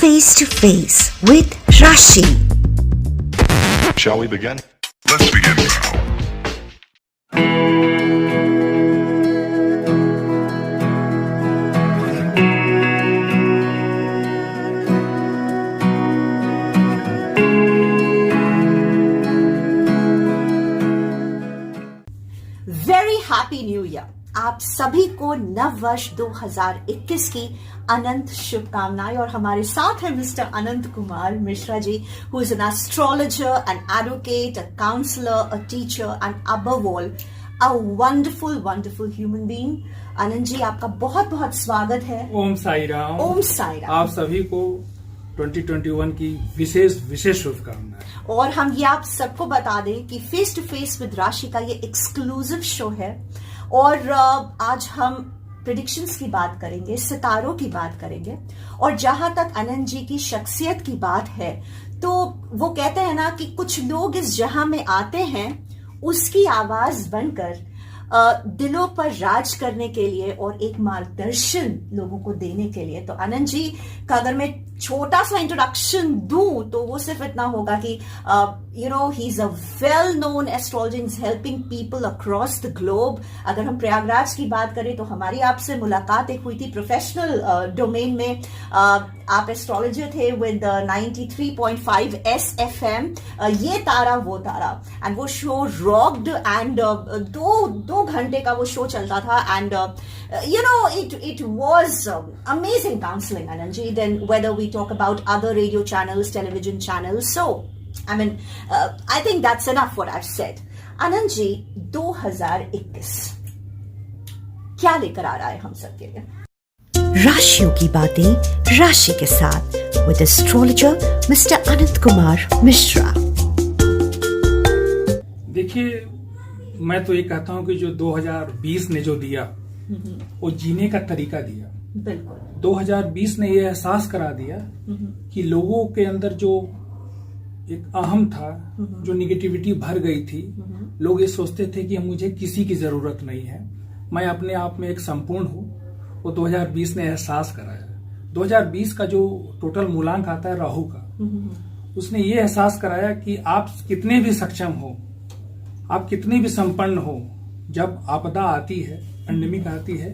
Face to Face with Rashi. Shall we begin? Let's begin now. Very happy new year. आप सभी को नव वर्ष 2021 की अनंत शुभकामनाएं। और हमारे साथ है mister Anant Kumar Mishra ji, who is an astrologer, an advocate, a counsellor, a teacher and above all a wonderful wonderful human being. Anant ji, आपका बहुत बहुत स्वागत है। ओम साई राम। ओम साई राम। आप सभी को 2021 की विशेष शुभकामनाएं। और हम ये आप सबको बता दें कि फेस टू फेस विद राशि का ये एक्सक्लूसिव शो है। और आज हम प्रेडिक्शंस की बात करेंगे, सितारों की बात करेंगे। और जहां तक अनंत जी की शख्सियत की बात है, तो वो कहते हैं ना कि कुछ लोग इस जहां में आते हैं उसकी आवाज बनकर दिलों पर राज करने के लिए और एक मार्गदर्शन लोगों को देने के लिए। तो अनंत जी का अगर मैं छोटा सा इंट्रोडक्शन दूं तो वो सिर्फ इतना होगा कि he is a well known astrologer, is helping people across the globe. अगर हम प्रयागराज की बात करें तो हमारी आपसे मुलाकात एक हुई थी प्रोफेशनल डोमेन में। आप एस्ट्रोलॉजर थे विद 93.5 SFM, ये तारा वो तारा, एंड वो शो रॉक्ड। एंड दो घंटे का वो शो चलता था। And it was amazing counseling, Anand ji. Then whether we talk about other radio channels, television channels, so I think that's enough what I've said. Anand ji, 2021 क्या लेकर आ रहा है हम सब के लिए? राशियों की बातें राशि के साथ with astrologer Mr. अनंत कुमार मिश्रा। देखिए, मैं तो ये कहता हूं कि जो 2020 ने जो दिया वो जीने का तरीका दिया। बिल्कुल। 2020 ने ये एहसास करा दिया कि लोगों के अंदर जो एक अहम था, जो निगेटिविटी भर गई थी, लोग ये सोचते थे कि मुझे किसी की जरूरत नहीं है, मैं अपने आप में एक संपूर्ण हूं। वो 2020 ने एहसास कराया। 2020 का जो टोटल मूलांक आता है राहु का, उसने ये एहसास कराया कि आप कितने भी सक्षम हो, आप कितने भी संपन्न हो, जब आपदा आती है, पेंडेमिक आती है,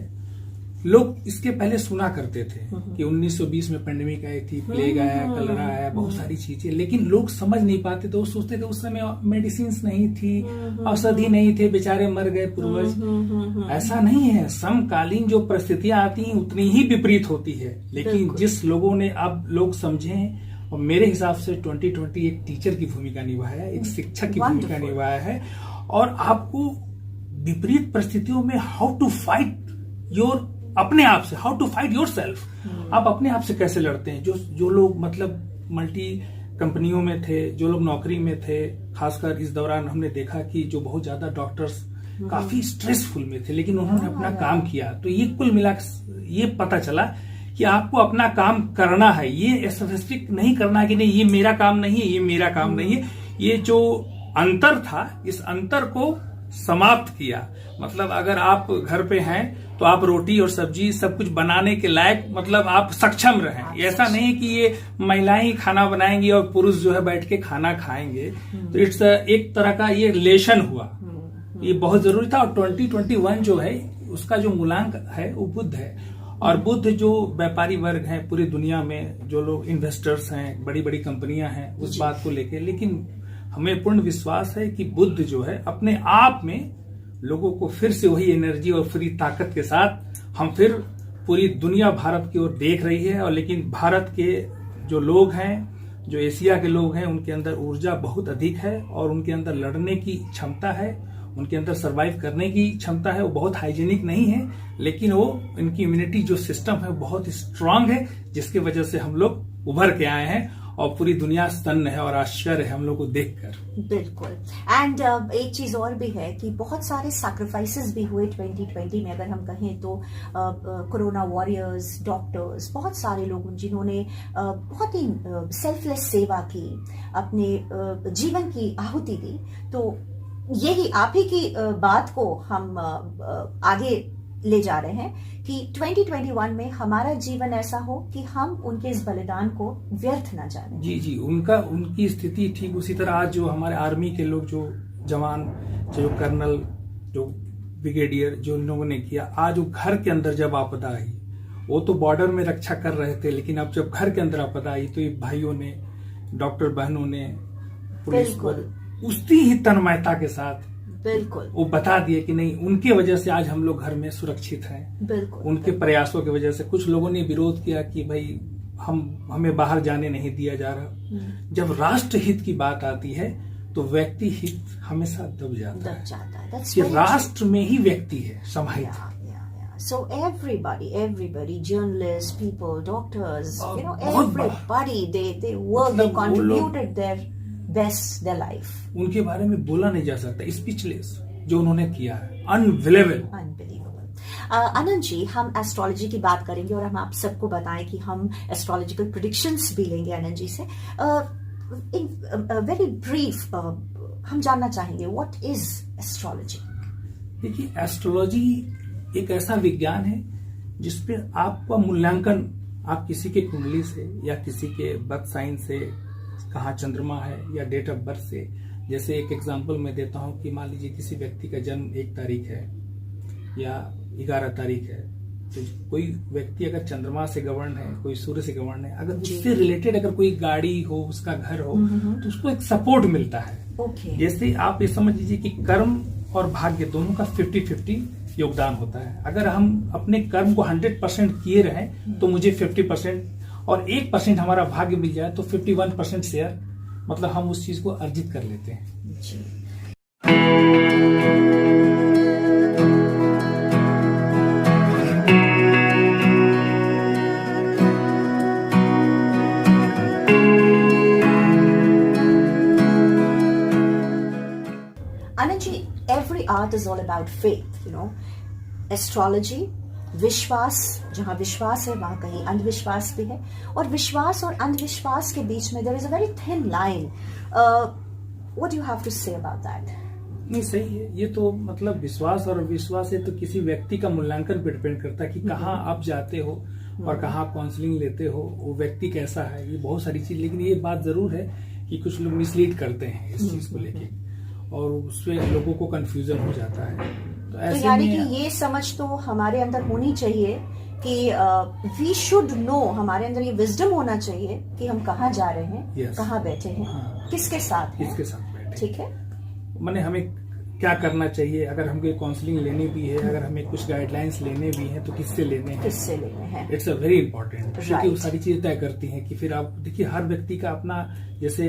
लोग इसके पहले सुना करते थे कि 1920 में पेंडेमिक आई थी, प्लेग आया, कलरा आया, बहुत सारी चीजें, लेकिन लोग समझ नहीं पाते थे। वो सोचते थे उस समय मेडिसिन नहीं थी, औषधि नहीं थे, बेचारे मर गए पूर्वज। ऐसा नहीं है। समकालीन जो परिस्थितियां आती हैं उतनी ही विपरीत होती है। लेकिन जिस लोगों ने अब लोग समझे, और मेरे हिसाब से 2020 एक टीचर की भूमिका निभाया, एक शिक्षक की भूमिका निभाया है। और आपको विपरीत परिस्थितियों में हाउ टू फाइट योर, अपने आप से, how to fight your self, आप अपने आप से कैसे लड़ते हैं। जो लोग मतलब मल्टी कंपनियों में थे, जो लोग नौकरी में थे, खासकर इस दौरान हमने देखा कि जो बहुत ज्यादा डॉक्टर्स काफी स्ट्रेसफुल में थे, लेकिन उन्होंने अपना काम किया। तो ये कुल मिला ये पता चला कि आपको अपना काम करना है। ये स्पेसिफिक नहीं करना कि नहीं ये मेरा काम नहीं है, ये मेरा काम नहीं है। ये जो अंतर था, इस अंतर को समाप्त किया। मतलब अगर आप घर पे हैं तो आप रोटी और सब्जी सब कुछ बनाने के लायक, मतलब आप सक्षम रहें। ऐसा नहीं कि ये महिलाएं ही खाना बनाएंगी और पुरुष जो है बैठ के खाना खाएंगे। तो इट्स एक तरह का ये रिलेशन हुआ, ये बहुत जरूरी था। और 2021 जो है उसका जो मूलांक है वो बुध है। और बुध जो व्यापारी वर्ग है पूरी दुनिया में, जो लोग इन्वेस्टर्स हैं, बड़ी बड़ी कंपनियां हैं, उस बात को लेके, लेकिन हमें पूर्ण विश्वास है कि बुध जो है अपने आप में लोगों को फिर से वही एनर्जी और फ्री ताकत के साथ हम फिर पूरी दुनिया भारत की ओर देख रही है। और लेकिन भारत के जो लोग हैं, जो एशिया के लोग हैं, उनके अंदर ऊर्जा बहुत अधिक है और उनके अंदर लड़ने की क्षमता है, उनके अंदर सरवाइव करने की क्षमता है। वो बहुत हाइजीनिक नहीं है, लेकिन वो इनकी इम्यूनिटी जो सिस्टम है बहुत स्ट्रांग है, जिसकी वजह से हम लोग उभर के आए हैं। और पूरी दुनिया स्तन्न है और आश्चर्य है हम लोग को देखकर। बिल्कुल। एंड एक चीज और भी है कि बहुत सारे सैक्रिफाइसेस भी हुए 2020 में। अगर हम कहें तो कोरोना वॉरियर्स, डॉक्टर्स, बहुत सारे लोग जिन्होंने बहुत ही सेल्फलेस सेवा की, अपने जीवन की आहुति दी। तो यही आप ही की बात को हम आगे ले जा रहे हैं कि 2021 में हमारा जीवन ऐसा हो कि हम उनके इस बलिदान को व्यर्थ ना जाने। जी जी, उनकी स्थिति ठीक उसी तरह आज जो हमारे आर्मी के लोग, जो जवान, जो कर्नल, जो ब्रिगेडियर, जो इन लोगों ने किया, आज वो घर के अंदर जब आपदा आई, वो तो बॉर्डर में रक्षा कर रहे थे, लेकिन अब जब घर के अंदर आपदा आई तो ये भाइयों ने, डॉक्टर बहनों ने, पुलिस बल उसी ही तन्मयता के साथ बिल्कुल वो बता दिए कि नहीं, उनके वजह से आज हम लोग घर में सुरक्षित हैं। बिल्कुल उनके प्रयासों की वजह से। कुछ लोगों ने विरोध किया कि भाई हमें बाहर जाने नहीं दिया जा रहा। जब राष्ट्र हित की बात आती है तो व्यक्ति हित हमेशा दब जाता है कि राष्ट्र में ही व्यक्ति है समाहित। So everybody, journalists, people, doctors, everybody, they work, they contributed their best, their life. उनके बारे में बोला नहीं जा सकता, स्पीचलेस जो उन्होंने किया है, अनबिलीवेबल। आनंद जी, हम एस्ट्रोलॉजी की बात करेंगे और हम आप सबको बताएं कि हम एस्ट्रोलॉजिकल प्रेडिक्शंस भी लेंगे आनंद जी से। इन वेरी ब्रीफ हम जानना चाहेंगे व्हाट इज एस्ट्रोलॉजी। देखिए, एस्ट्रोलॉजी एक ऐसा विज्ञान है जिसपे आपका मूल्यांकन आप किसी के कुंडली से या किसी के बर्थ साइन से, कहाँ चंद्रमा है या डेट ऑफ बर्थ से। जैसे एक एग्जांपल मैं देता हूँ कि मान लीजिए किसी व्यक्ति का जन्म 1 तारीख है या 11 तारीख है, तो कोई व्यक्ति अगर चंद्रमा से गवर्न है, कोई सूर्य से गवर्न है, अगर उससे रिलेटेड अगर कोई गाड़ी हो, उसका घर हो, तो उसको एक सपोर्ट मिलता है। जैसे आप ये समझ लीजिए कि कर्म और भाग्य दोनों का 50-50 योगदान होता है। अगर हम अपने कर्म को 100% किए रहें तो मुझे 50% और 1% हमारा भाग्य मिल जाए तो 51% शेयर, मतलब हम उस चीज को अर्जित कर लेते हैं। जी। Anand ji, every art is all about faith, astrology विश्वास, जहां विश्वास है वहां कहीं अंधविश्वास भी है, और विश्वास और अंधविश्वास के बीच में there is a very thin line. What do you have to say about that? नहीं, सही है। ये तो मतलब विश्वास और अविश्वास है तो किसी व्यक्ति का मूल्यांकन पर डिपेंड करता है कि कहाँ आप जाते हो और कहाँ काउंसलिंग लेते हो, वो व्यक्ति कैसा है, ये बहुत सारी चीज। लेकिन ये बात जरूर है कि कुछ लोग मिसलीड करते हैं इस चीज को लेके और उससे लोगों को कंफ्यूजन हो जाता है। तो यानी कि ये समझ तो हमारे अंदर होनी चाहिए कि वी शुड नो, हमारे अंदर ये विजडम होना चाहिए कि हम कहाँ जा रहे हैं, कहाँ बैठे हैं, किसके साथ बैठे, ठीक है। माने हमें क्या करना चाहिए, अगर हमें काउंसलिंग लेनी भी है, अगर हमें कुछ गाइडलाइंस लेने भी हैं तो किससे लेने हैं। इट्स अ वेरी इंपॉर्टेंट, क्योंकि वो सारी चीजें तय करती हैं कि फिर आप देखिए हर व्यक्ति का अपना, जैसे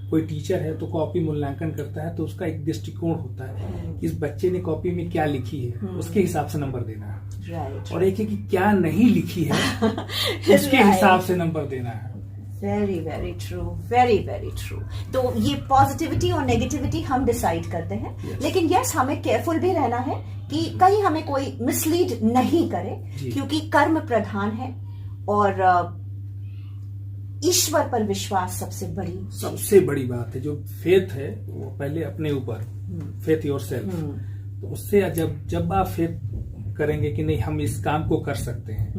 कोई टीचर है तो कॉपी मूल्यांकन करता है तो उसका एक दृष्टिकोण होता है कि इस बच्चे ने कॉपी में क्या लिखी है उसके हिसाब से नंबर देना है, और एक है कि क्या नहीं लिखी है उसके हिसाब से नंबर देना है। Very very true, very very true. तो ये पॉजिटिविटी और नेगेटिविटी हम डिसाइड करते हैं, लेकिन यस हमें केयरफुल भी रहना है कि कहीं हमें कोई मिसलीड नहीं करे, क्योंकि कर्म प्रधान है और ईश्वर पर विश्वास सबसे बड़ी बात है। जो फेथ है वो पहले अपने ऊपर, फेथ योरसेल्फ, तो उससे जब आप फेथ करेंगे कि नहीं हम इस काम को कर सकते हैं,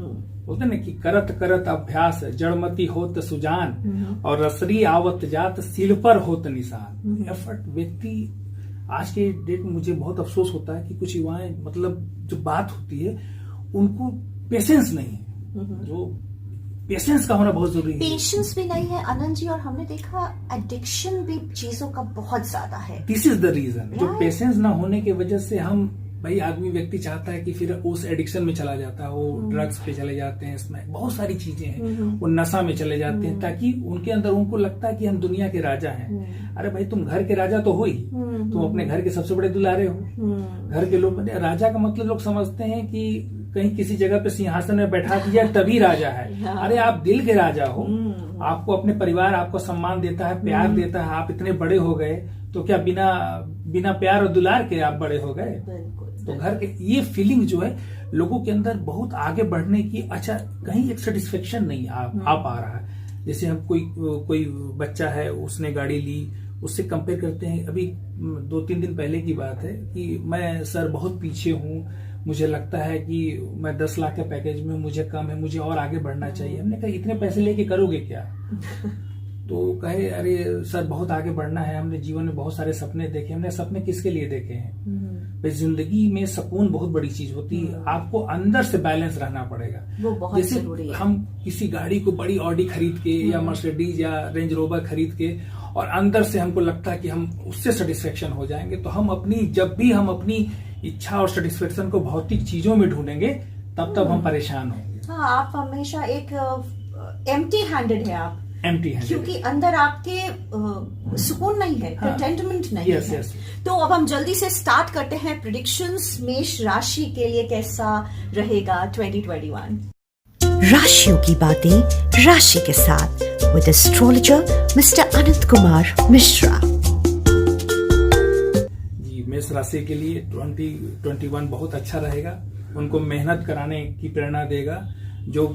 बोलते ना कि करत करत अभ्यास जड़मती होत सुजान और रसरी आवत जात सिल पर होत निशान। एफर्ट व्यक्ति, आज के डेट में मुझे बहुत अफसोस होता है कि कुछ युवाएं, मतलब जो बात होती है उनको पेशेंस नहीं है, जो पेशेंस का होना बहुत जरूरी है। पेशेंस भी नहीं है आनंद जी, और हमने देखा एडिक्शन भी चीजों का बहुत ज्यादा है। दिस इज द रीजन, जो पेशेंस ना होने की वजह से हम, भाई आदमी व्यक्ति चाहता है कि फिर उस एडिक्शन में चला जाता है, वो ड्रग्स पे चले जाते हैं, इसमें बहुत सारी चीजें हैं, वो नशा में चले जाते हैं, ताकि उनके अंदर उनको लगता है कि हम दुनिया के राजा हैं। अरे भाई तुम घर के राजा तो हो ही, तुम अपने घर के सबसे बड़े दुलारे हो। घर के लोग, राजा का मतलब लोग समझते हैं कि कहीं किसी जगह पे सिंहासन में बैठा दिया तभी राजा है। अरे आप दिल के राजा हो, आपको अपने परिवार आपको सम्मान देता है, प्यार देता है, आप इतने बड़े हो गए तो क्या बिना प्यार और दुलार के आप बड़े हो गए? तो घर के ये फीलिंग जो है लोगों के अंदर बहुत आगे बढ़ने की, अच्छा कहीं एक सेटिस्फेक्शन नहीं आ पा रहा है। जैसे हम कोई बच्चा है, उसने गाड़ी ली, उससे कंपेयर करते हैं। अभी 2-3 दिन पहले की बात है कि मैं सर बहुत पीछे हूँ, मुझे लगता है कि मैं 10 लाख के पैकेज में मुझे कम है, मुझे और आगे बढ़ना चाहिए। हमने कहा इतने पैसे लेके करोगे क्या? तो कहे अरे सर बहुत आगे बढ़ना है, हमने जीवन में बहुत सारे सपने देखे। हमने सपने किसके लिए देखे हैं? भाई जिंदगी में सुकून बहुत बड़ी चीज होती है, आपको अंदर से बैलेंस रहना पड़ेगा। वो बहुत जैसे जरूरी है। हम किसी गाड़ी को बड़ी ऑडी खरीद के या मर्सिडीज या रेंज रोवर खरीद के और अंदर से हमको लगता है कि हम उससे सेटिस्फेक्शन हो जाएंगे, तो हम जब भी हम अपनी इच्छा और सेटिस्फेक्शन को भौतिक चीजों में ढूंढेंगे तब हम परेशान होंगे। हाँ, आप हमेशा एक एम्प्टी हैंडेड है आप, एम्प्टी हैंडेड, क्योंकि अंदर आपके सुकून नहीं है, कंटेंटमेंट नहीं Yes, है। yes. तो अब हम जल्दी से स्टार्ट करते हैं प्रेडिक्शंस। मेष राशि के लिए कैसा रहेगा 2021? राशियों की बातें राशि के साथ with astrologer mister Anant Kumar Mishra. जी, मेष राशि के लिए 2021 बहुत अच्छा रहेगा। उनको मेहनत कराने की प्रेरणा देगा। जो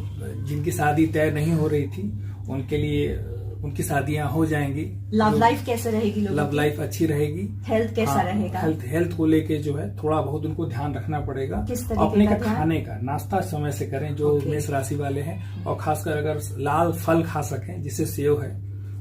जिनकी शादी तय नहीं हो रही थी उनके लिए उनकी शादियां हो जाएंगी। लव लाइफ कैसे रहेगी लोगों लव की? लाइफ अच्छी रहेगी। हेल्थ कैसा रहेगा? हेल्थ को लेके जो है थोड़ा बहुत उनको ध्यान रखना पड़ेगा। किस तरीके अपने का का ध्यान? खाने का नाश्ता समय से करें जो Okay. मेष राशि वाले हैं, और खासकर अगर लाल फल खा सकें, जिसे सेव है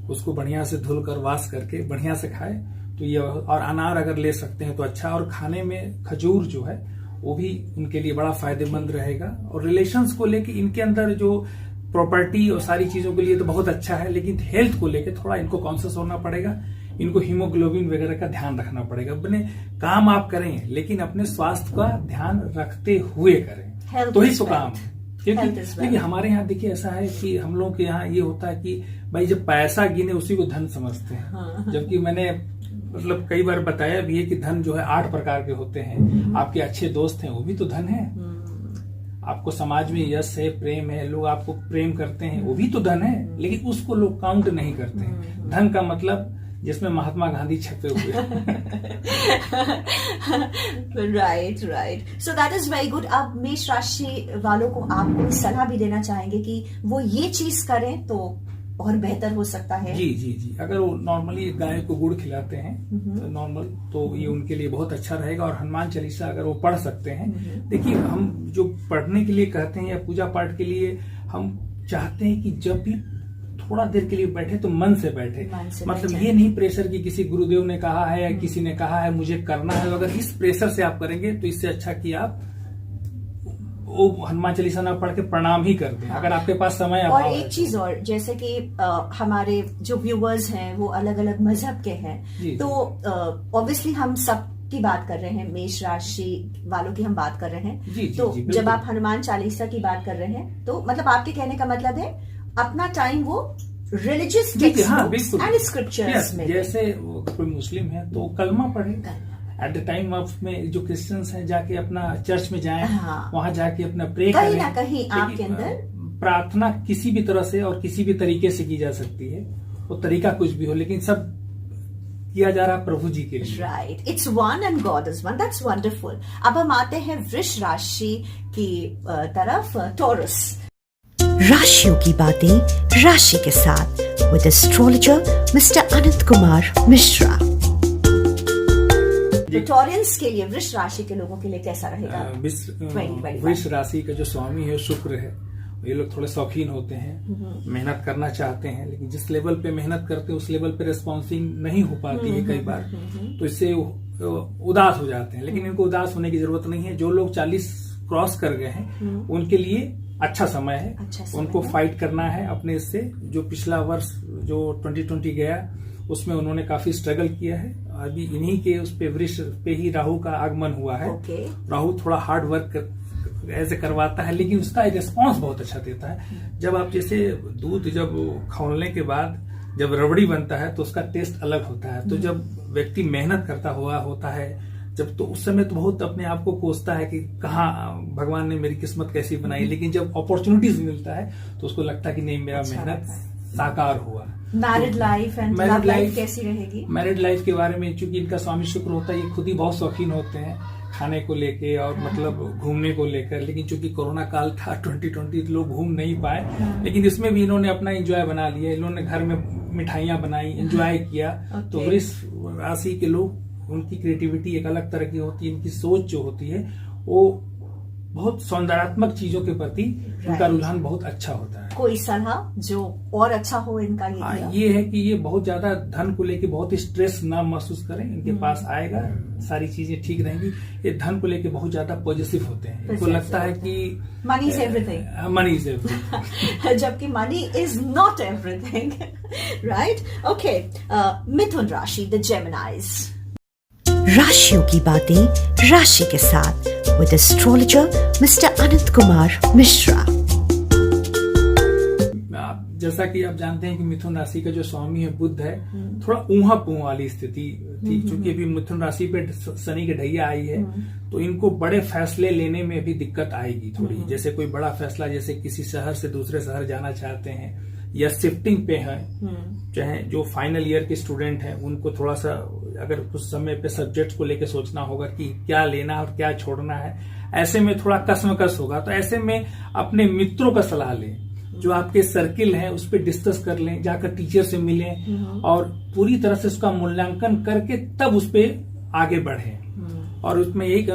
उसको बढ़िया से धुलकर वाश करके बढ़िया से खाए तो ये, और अनार अगर ले सकते हैं तो अच्छा। और खाने में खजूर जो है वो भी उनके लिए बड़ा फायदेमंद रहेगा। और रिलेशंस को लेके इनके अंदर जो प्रॉपर्टी और सारी चीजों के लिए तो बहुत अच्छा है, लेकिन हेल्थ को लेके थोड़ा इनको कॉन्शियस होना पड़ेगा। इनको हीमोग्लोबिन वगैरह का ध्यान रखना पड़ेगा। अपने काम आप करें लेकिन अपने स्वास्थ्य का ध्यान रखते हुए करें, Health तो ही is तो wealth. काम है। क्योंकि Health is wealth. देखिए हमारे यहाँ देखिए ऐसा है कि हम लोग के यहाँ ये होता है कि भाई जब पैसा गिने उसी को धन समझते हैं। जबकि मैंने मतलब कई बार बताया भी है कि धन जो है 8 प्रकार के होते हैं। आपके अच्छे दोस्त हैं वो भी तो धन है। आपको समाज में यश है, प्रेम है, लोग आपको प्रेम करते हैं वो भी तो धन है, लेकिन उसको लोग काउंट नहीं करते हैं। धन का मतलब जिसमें महात्मा गांधी छपे हुए right. So that is very good. अब मेष राशि वालों को आप कोई सलाह भी देना चाहेंगे कि वो ये चीज करें तो और बेहतर हो सकता है? जी। अगर वो नॉर्मली गाय को गुड़ खिलाते हैं तो नॉर्मल, तो ये उनके लिए बहुत अच्छा रहेगा। और हनुमान चालीसा अगर वो पढ़ सकते हैं। देखिए हम जो पढ़ने के लिए कहते हैं या पूजा पाठ के लिए हम चाहते हैं कि जब भी थोड़ा देर के लिए बैठे तो मन से बैठे। मतलब ये नहीं प्रेशर की किसी गुरुदेव ने कहा है या किसी ने कहा है मुझे करना है। अगर इस प्रेशर से आप करेंगे तो इससे अच्छा कि आप वो हनुमान चालीसा ना पढ़ के प्रणाम ही कर दें। अगर आपके पास समय और एक चीज और, जैसे कि हमारे जो व्यूअर्स हैं वो अलग अलग मजहब के हैं, तो ऑब्वियसली हम सब की बात कर रहे हैं, मेष राशि वालों की हम बात कर रहे हैं। तो जब आप हनुमान चालीसा की बात कर रहे हैं तो मतलब आपके कहने का मतलब है अपना टाइम वो रिलीजियस टेक्स्ट एंड स्क्रिप्चर्स में। जैसे कोई मुस्लिम है तो कलमा पढ़े एट द टाइम ऑफ में, जो क्रिश्चियंस हैं जाके अपना चर्च में जाएं, वहां जाके अपना प्रे करें। कहीं ना कहीं आपके अंदर प्रार्थना किसी भी तरह से और किसी भी तरीके से की जा सकती है। वो तरीका कुछ भी हो, लेकिन सब किया जा रहा प्रभु जी के लिए। Right, it's one and God is one. That's wonderful. अब हम आते हैं वृष राशि की तरफ, टॉरस। राशियों की बातें राशि के साथ with astrologer mister Anant Kumar Mishra. Torrens के लिए, वृष राशि के लोगों के लिए कैसा रहेगा? वृष राशि का जो स्वामी है शुक्र है। ये लोग थोड़े शौकीन होते हैं, मेहनत करना चाहते हैं, लेकिन जिस लेवल पे मेहनत करते हैं उस लेवल पे रेस्पॉन्सिंग नहीं हो पाती है कई बार, तो इससे उदास हो जाते हैं। लेकिन इनको उदास होने की जरूरत नहीं है। जो लोग 40 क्रॉस कर गए हैं उनके लिए अच्छा समय है। उनको फाइट करना है अपने से। जो पिछला वर्ष जो 2020 गया उसमें उन्होंने काफी स्ट्रगल किया है। अभी इन्हीं के उस पे वृष पे ही राहु का आगमन हुआ है। राहु थोड़ा हार्ड वर्क ऐसे करवाता है, लेकिन उसका रिस्पॉन्स बहुत अच्छा देता है। जब आप जैसे दूध जब खौलने के बाद जब रबड़ी बनता है तो उसका टेस्ट अलग होता है। तो जब व्यक्ति मेहनत करता हुआ होता है जब, तो उस समय तो बहुत अपने आप को कोसता है कि कहाँ भगवान ने मेरी किस्मत कैसी बनाई। लेकिन जब अपॉर्चुनिटीज मिलता है तो उसको लगता है कि नहीं, मेरा मेहनत साकार हुआ। Married life and love life कैसी रहेगी? मैरिड लाइफ के बारे में, चूंकि इनका स्वामी शुक्र होता है, ये खुद ही बहुत शौकीन होते हैं खाने को लेके और मतलब घूमने को लेकर। लेकिन चूंकि कोरोना काल था 2020, लोग घूम नहीं पाए, लेकिन इसमें भी इन्होंने अपना एंजॉय बना लिया। इन्होंने घर में मिठाइयां बनाई, एंजॉय किया। तो वृष राशि के लोग, उनकी क्रिएटिविटी एक अलग तरह की होती है। इनकी सोच जो होती है वो बहुत सौंदर्यात्मक चीजों के प्रति उनका रुझान बहुत अच्छा होता है। कोई सलाह जो और अच्छा हो इनका ये है कि ये बहुत ज्यादा धन को लेके बहुत स्ट्रेस ना महसूस करें, इनके पास आएगा, सारी चीजें ठीक रहेंगी। ये धन को लेके बहुत ज्यादा पॉजिटिव होते हैं, इनको लगता है कि money is everything, money is everything, जबकि money is not everything, right? Okay, Mithun राशि, द जेमिनाइज। राशियों की बातें राशि के साथ with astrologer mister Anant Kumar Mishra. जैसा कि आप जानते हैं कि मिथुन राशि का जो स्वामी है बुध है, थोड़ा ऊहा पुहा वाली स्थिति थी, क्योंकि अभी मिथुन राशि पे शनि की ढैया आई है, तो इनको बड़े फैसले लेने में भी दिक्कत आएगी थोड़ी। जैसे कोई बड़ा फैसला, जैसे किसी शहर से दूसरे शहर जाना चाहते हैं या शिफ्टिंग पे है, चाहे जो फाइनल ईयर के स्टूडेंट हैं उनको थोड़ा सा अगर कुछ समय पे सब्जेक्ट्स को लेकर सोचना होगा कि क्या लेना और क्या छोड़ना है, ऐसे में थोड़ा कसमकस होगा। तो ऐसे में अपने मित्रों का सलाह लें, जो आपके सर्किल है उस पर डिस्कस कर लें, जाकर टीचर से मिलें और पूरी तरह से उसका मूल्यांकन करके तब उस पर आगे बढ़ें। और उसमें यही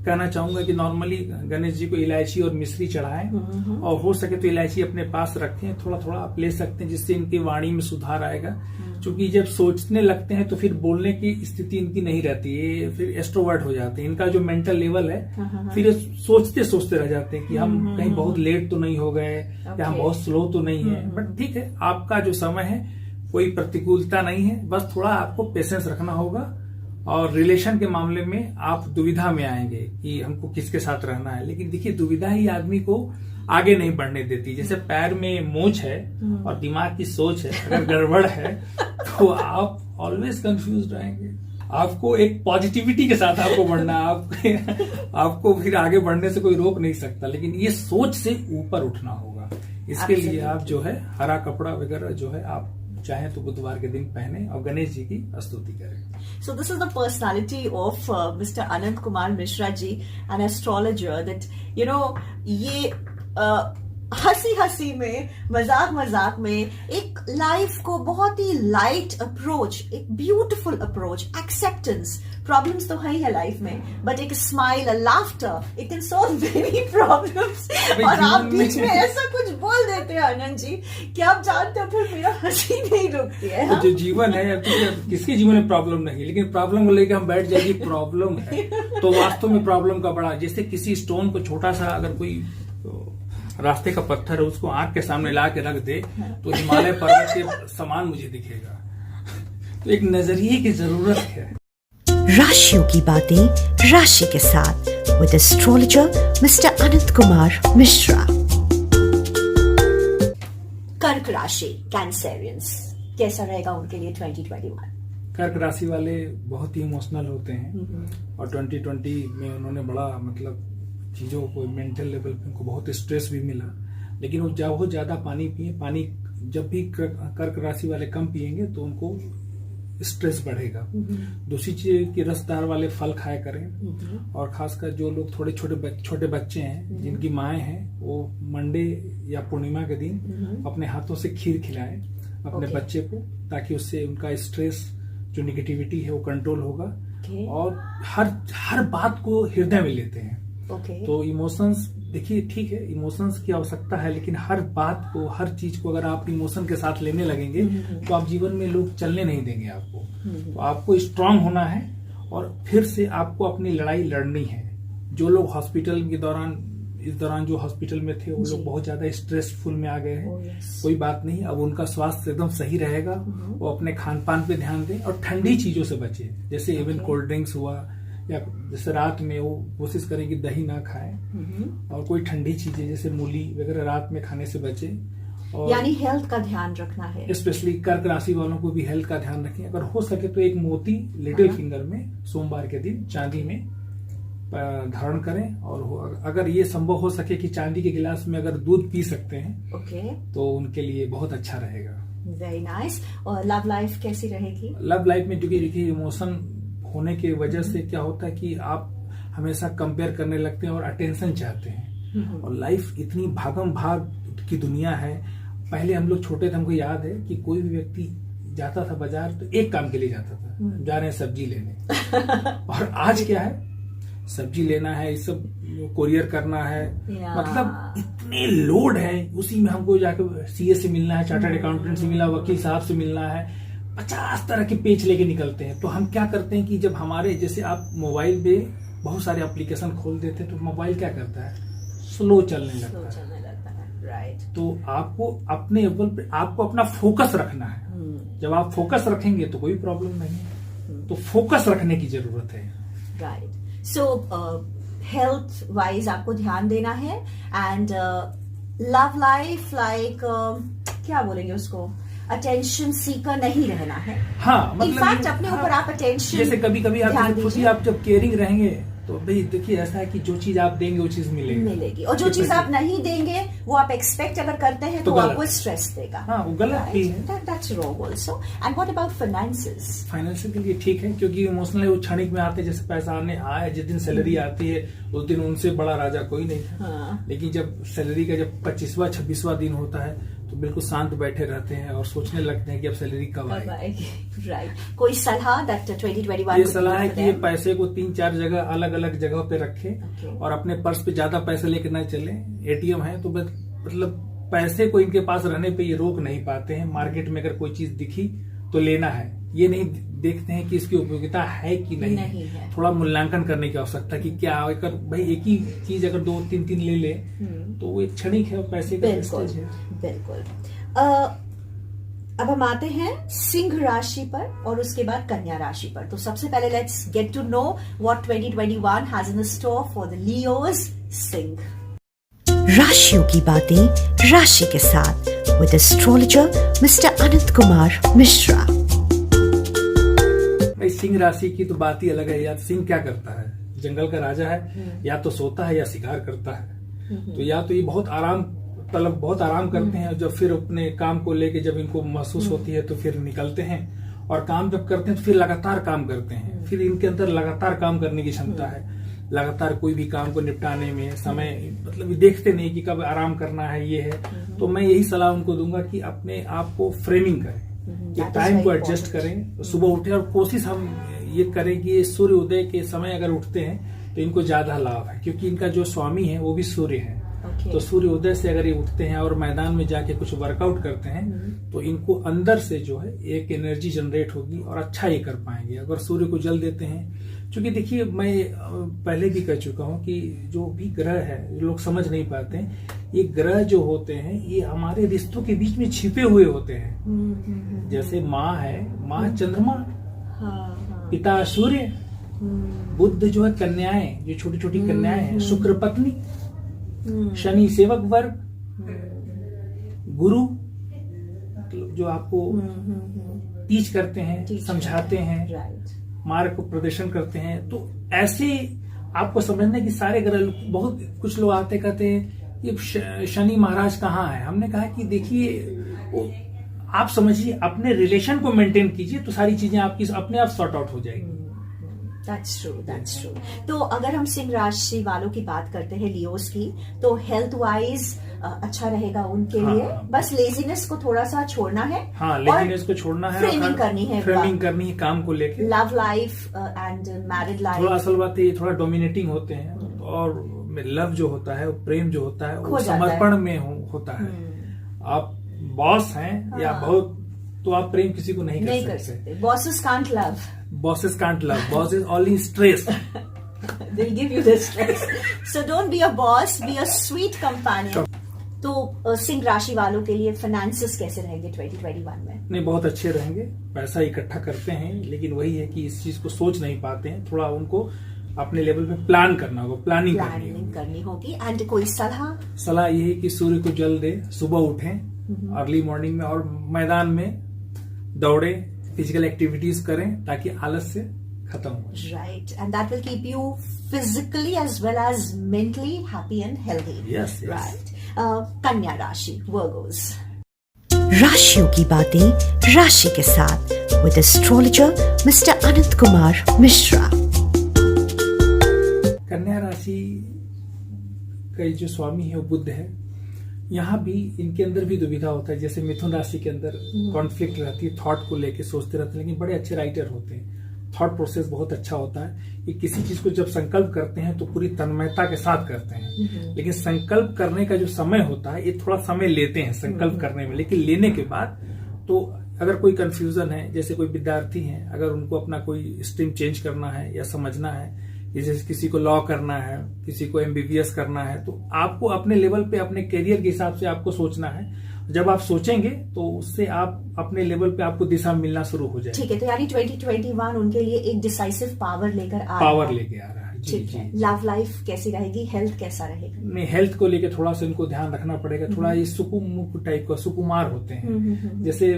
कहना चाहूंगा कि नॉर्मली गणेश जी को इलायची और मिश्री चढ़ाएं, और हो सके तो इलायची अपने पास रखें, थोड़ा थोड़ा आप ले सकते हैं, जिससे इनकी वाणी में सुधार आएगा। क्योंकि जब सोचने लगते हैं तो फिर बोलने की स्थिति इनकी नहीं रहती है, फिर एक्सट्रोवर्ट हो जाते हैं। इनका जो मेंटल लेवल है फिर सोचते सोचते रह जाते हैं कि हम कहीं बहुत लेट तो नहीं हो गए या हम बहुत स्लो तो नहीं है। बट ठीक है, आपका जो समय है कोई प्रतिकूलता नहीं है, बस थोड़ा आपको पेशेंस रखना होगा। और रिलेशन के मामले में आप दुविधा में आएंगे कि हमको किसके साथ रहना है। लेकिन देखिए, दुविधा ही आदमी को आगे नहीं बढ़ने देती। जैसे पैर में मोच है और दिमाग की सोच है, अगर गड़बड़ है तो आप ऑलवेज कंफ्यूज रहेंगे। आपको एक पॉजिटिविटी के साथ आपको बढ़ना है, आपको फिर आगे बढ़ने से कोई रोक नहीं सकता, लेकिन ये सोच से ऊपर उठना होगा। इसके लिए आप जो है हरा कपड़ा वगैरह जो है आप चाहे तो बुधवार के दिन पहने और गणेश जी की स्तुति करें। So this is the personality of Mr. Anant Kumar Mishra ji, an astrologer, that you know ये हंसी हंसी में, मजाक मजाक में एक लाइफ को बहुत ही लाइट अप्रोच, एक ब्यूटीफुल अप्रोच, एक्सेप्टेंस। प्रॉब्लम्स तो है ही है लाइफ में, बट एक smile, a laughter, it can solve many problems. और आप बीच में ऐसा कुछ बोल देते हैं आनंद जी कि आप जानते हो फिर मेरा हंसी नहीं रुकती है। तो जो जीवन है, किसके जीवन में प्रॉब्लम नहीं, लेकिन प्रॉब्लम को लेकर हम बैठ जाएगी प्रॉब्लम है, तो वास्तव में प्रॉब्लम का बड़ा, जैसे किसी स्टोन को छोटा सा अगर कोई रास्ते का पत्थर है उसको आंख के सामने ला के रख दे तो हिमालय पर्वत के समान मुझे दिखेगा। तो एक नजरिए की जरूरत है। राशियों की बातें राशि के साथ with astrologer mister Anant Kumar Mishra. कर्क राशि, कैंसेरियंस, कैसा रहेगा उनके लिए 2021? कर्क राशि वाले बहुत ही इमोशनल होते हैं और 2020 में उन्होंने बड़ा मतलब चीजों को मेंटल लेवल पे उनको बहुत स्ट्रेस भी मिला, लेकिन वो ज्यादा पानी पिए। पानी जब भी कर्क राशि वाले कम पिएंगे तो उनको स्ट्रेस बढ़ेगा। दूसरी चीज कि रसदार वाले फल खाया करें, और खासकर जो लोग थोड़े छोटे बच्चे हैं जिनकी माएँ हैं, वो मंडे या पूर्णिमा के दिन अपने हाथों से खीर खिलाएं अपने बच्चे को, ताकि उससे उनका स्ट्रेस जो निगेटिविटी है वो कंट्रोल होगा। और हर बात को हृदय में लेते हैं। तो इमोशंस, देखिए ठीक है, इमोशंस की आवश्यकता है, लेकिन हर बात को, हर चीज को अगर आप इमोशन के साथ लेने लगेंगे तो आप जीवन में लोग चलने नहीं देंगे आपको। तो आपको स्ट्रांग होना है और फिर से आपको अपनी लड़ाई लड़नी है। जो लोग हॉस्पिटल के दौरान, इस दौरान जो हॉस्पिटल में थे, वो लोग बहुत ज्यादा स्ट्रेसफुल में आ गए हैं। कोई बात नहीं, अब उनका स्वास्थ्य एकदम सही रहेगा। वो अपने खान पान पे ध्यान दें और ठंडी चीजों से बचे, जैसे इवन कोल्ड ड्रिंक्स हुआ, या जैसे रात में वो कोशिश करें कि दही ना खाएं, और कोई ठंडी चीजें जैसे मूली वगैरह रात में खाने से बचे। और यानी हेल्थ का ध्यान रखना है। स्पेशली कर्क राशि वालों को भी हेल्थ का ध्यान रखें। अगर हो सके तो एक मोती लिटिल फिंगर में सोमवार के दिन चांदी में धारण करें, और अगर ये संभव हो सके कि चांदी के गिलास में अगर दूध पी सकते हैं तो उनके लिए बहुत अच्छा रहेगा। Very nice. और लव लाइफ कैसी रहेगी? लव लाइफ में देखिए इमोशन होने की वजह से क्या होता है कि आप हमेशा कंपेयर करने लगते हैं और अटेंशन चाहते हैं, और लाइफ इतनी भागम भाग की दुनिया है। पहले हम लोग छोटे थे, हमको याद है कि कोई भी व्यक्ति जाता था बाजार तो एक काम के लिए जाता था, जा रहे हैं सब्जी लेने। और आज क्या है सब्जी लेना है, ये सब कोरियर करना है, Yeah. मतलब इतने लोड है, उसी में हमको जाकर सीए से मिलना है, चार्टर्ड अकाउंटेंट से मिलना, वकील साहब से मिलना है, 50 तरह के पेज लेके निकलते हैं। तो हम क्या करते हैं कि जब हमारे जैसे आप मोबाइल पे बहुत सारे एप्लीकेशन खोल देते हैं तो मोबाइल क्या करता है, स्लो चलने लगता है। राइट। तो आपको अपने लेवल पे आपको अपना फोकस रखना है। जब आप फोकस रखेंगे तो कोई प्रॉब्लम नहीं है। तो फोकस रखने की जरूरत है। राइट। सो हेल्थ वाइज आपको ध्यान देना है एंड लव लाइफ लाइक क्या बोलेंगे उसको, अटेंशन सीकर नहीं रहना है। हाँ, मतलब इनफैक्ट अपने ऊपर आप अटेंशन, जैसे कभी कभी आप खुद ही आप जब केयरिंग रहेंगे तो भाई देखिए ऐसा है कि जो चीज आप देंगे वो चीज मिलेगी, और जो चीज आप नहीं देंगे वो आप एक्सपेक्ट अगर करते हैं तो आपको स्ट्रेस देगा। हाँ, वो गलत भी है। That's wrong also. And what about finances? Financial के लिए ठीक है, क्योंकि इमोशनल वो क्षणिक में आते हैं, जैसे पैसा आने आए, जिस दिन सैलरी आती है उस दिन उनसे बड़ा राजा कोई नहीं था। हाँ। लेकिन जब सैलरी का जब 25वां 26वां दिन होता है तो बिल्कुल शांत बैठे रहते हैं और सोचने लगते हैं कि अब सैलरी कब आएगी। राइट। कोई सलाह that 2021 ये सलाह है कि ये पैसे को 3-4 जगह अलग अलग जगह पे रखें और अपने पर्स पे ज्यादा पैसे लेके ना चले। एटीएम है तो मतलब पैसे को इनके पास रहने पे ये रोक नहीं पाते हैं। मार्केट में अगर कोई चीज दिखी तो लेना है, ये नहीं देखते हैं कि इसकी उपयोगिता है कि नहीं है। थोड़ा मूल्यांकन करने की आवश्यकता कि क्या अगर भाई एक ही चीज अगर 2-3 ले ले तो वो एक क्षणिक है, पैसे का वेस्टेज है। बिल्कुल। अब हम आते हैं सिंह राशि पर और उसके बाद कन्या राशि पर। तो सबसे पहले let's get to know what 2021 has in store for the Leos सिंह। राशियों की बातें राशि के साथ with astrologer mister Anant Kumar Mishra. भाई सिंह राशि की तो बात ही अलग है यार। सिंह क्या करता है, जंगल का राजा है, या तो सोता है या शिकार करता है। तो या तो ये बहुत आराम करते हैं, जब फिर अपने काम को लेके जब इनको महसूस होती है तो फिर निकलते हैं, और काम जब करते हैं तो फिर लगातार काम करते हैं। फिर इनके अंदर लगातार काम करने की क्षमता है, लगातार कोई भी काम को निपटाने में समय मतलब देखते नहीं कि कब आराम करना है। ये है तो मैं यही सलाह उनको दूंगा कि अपने आप को फ्रेमिंग करें, एक टाइम को एडजस्ट करें, सुबह उठे, और कोशिश हम ये करें कि सूर्य उदय के समय अगर उठते हैं तो इनको ज्यादा लाभ है, क्योंकि इनका जो स्वामी है वो भी सूर्य है। तो सूर्य उदय से अगर ये उठते हैं और मैदान में जाके कुछ वर्कआउट करते हैं तो इनको अंदर से जो है एक एनर्जी जनरेट होगी और अच्छा ये कर पाएंगे। अगर सूर्य को जल देते हैं, क्योंकि देखिए मैं पहले भी कह चुका हूं कि जो भी ग्रह है लोग समझ नहीं पाते हैं, ये ग्रह जो होते हैं ये हमारे रिश्तों के बीच में छिपे हुए होते हैं। जैसे माँ है, माँ चंद्रमा, पिता सूर्य, बुध जो है कन्याएं, जो छोटी छोटी कन्याएं हैं, शुक्र पत्नी, शनि सेवक वर्ग, गुरु जो आपको टीच करते हैं, समझाते हैं, मार्ग को प्रदर्शन करते हैं। तो ऐसे आपको समझना कि सारे ग्रह, बहुत कुछ लोग आते कहते हैं ये शनि महाराज कहाँ है। हमने कहा कि देखिए आप समझिए, अपने रिलेशन को मेंटेन कीजिए तो सारी चीजें आपकी अपने आप सॉर्ट आउट हो जाएगी। That's true. तो अगर हम सिंह राशि वालों की बात करते हैं, लियोस की, तो हेल्थ वाइज अच्छा रहेगा उनके लिए। बस लेजीनेस को थोड़ा सा छोड़ना है। हाँ, लेजीनेस को छोड़ना है, फ्रेमिंग करनी है काम को लेके। Love life and married life, थोड़ा असल बात है थोड़ा डोमिनेटिंग होते हैं, और लव जो होता है, प्रेम जो होता है वो समर्पण में होता है। आप बॉस हैं या बहुत, तो आप प्रेम किसी को नहीं कर सकते। Bosses can't love, bosses only stress. They'll give you the stress. So don't be a boss, be a sweet companion. तो सिंह राशि वालों के लिए फाइनेंसेस कैसे रहेंगे 2021 में? नहीं, बहुत अच्छे रहेंगे। पैसा इकट्ठा करते हैं, लेकिन वही है कि इस चीज को सोच नहीं पाते हैं। थोड़ा उनको अपने लेवल पे प्लान करना होगा, प्लानिंग करनी होगी। एंड कोई सलाह ये है कि सूर्य को जल दे, सुबह उठें अर्ली मॉर्निंग में और मैदान में दौड़े, फिजिकल एक्टिविटीज करें ताकि आलस से खत्म हो। Right, and that will keep you physically as well as mentally happy and healthy. Yes, right. कन्या राशि, वर्गोस। राशियों की बातें राशि के साथ with astrologer mister Anant Kumar Mishra. कन्या राशि का जो स्वामी है वो बुध है। यहाँ भी इनके अंदर भी दुविधा होता है, जैसे मिथुन राशि के अंदर कॉन्फ्लिक्ट रहती है, थॉट को लेके सोचते रहते हैं, लेकिन बड़े अच्छे राइटर होते हैं। थॉट प्रोसेस बहुत अच्छा होता है कि किसी चीज को जब संकल्प करते हैं तो पूरी तन्मयता के साथ करते हैं, लेकिन संकल्प करने का जो समय होता है ये थोड़ा समय लेते हैं संकल्प करने में, लेकिन लेने के बाद तो अगर कोई कंफ्यूजन है, जैसे कोई विद्यार्थी है, अगर उनको अपना कोई स्ट्रीम चेंज करना है या समझना है, जैसे किसी को लॉ करना है, किसी को एमबीबीएस करना है, तो आपको अपने लेवल पे अपने करियर के हिसाब से आपको सोचना है। जब आप सोचेंगे तो उससे आप अपने लेवल पे आपको दिशा मिलना शुरू हो जाएगी। ठीक है, तो यानी 2021 उनके लिए एक डिसाइसिव पावर लेके आ रहा है। ठीक है, लव लाइफ कैसी रहेगी, हेल्थ कैसा रहेगा? नहीं, हेल्थ को लेके थोड़ा सा इनको ध्यान रखना पड़ेगा। थोड़ा ये सुकुमुक टाइप का, सुकुमार होते हैं, जैसे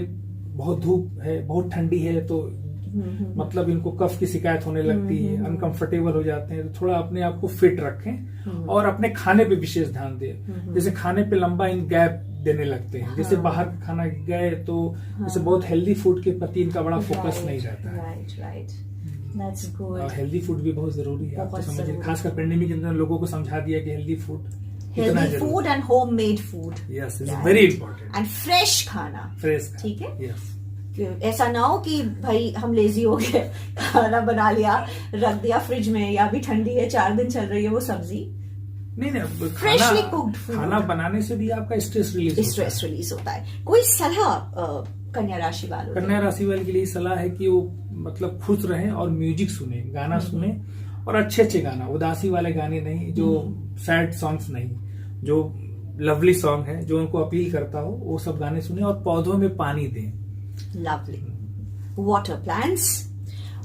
बहुत धूप है, बहुत ठंडी है तो मतलब इनको कफ की शिकायत होने लगती है, अनकंफर्टेबल हो जाते हैं। तो थोड़ा अपने आप को फिट रखें और अपने खाने पे विशेष ध्यान दें। जैसे खाने पे लंबा इन गैप देने लगते हैं, जैसे बाहर खाना गए तो जैसे बहुत हेल्दी फूड के प्रति इनका बड़ा फोकस नहीं रहता है। That's good. और हेल्दी फूड भी बहुत जरूरी है, आपको समझिए, खासकर पेंडेमिक के अंदर लोगों को समझा दिया कि healthy food and homemade food, yes, is very important, and fresh खाना। ठीक है, यस। ऐसा ना हो कि भाई हम लेजी हो गए, खाना बना लिया रख दिया फ्रिज में, या भी ठंडी है 4 दिन चल रही है वो सब्जी। नहीं, फ्रेशली कुक्ड फूड, खाना बनाने से भी आपका स्ट्रेस रिलीज होता है। कोई सलाह कन्या राशि वालों? कन्या राशि वाले के लिए सलाह है कि वो मतलब खुश रहें और म्यूजिक सुने, गाना सुने, और अच्छे अच्छे गाना, उदासी वाले गाने नहीं, जो सैड सॉन्ग्स नहीं, जो लवली सॉन्ग है जो उनको अपील करता हो वो सब गाने सुने, और पौधों में पानी दें। Lovely. Water plants.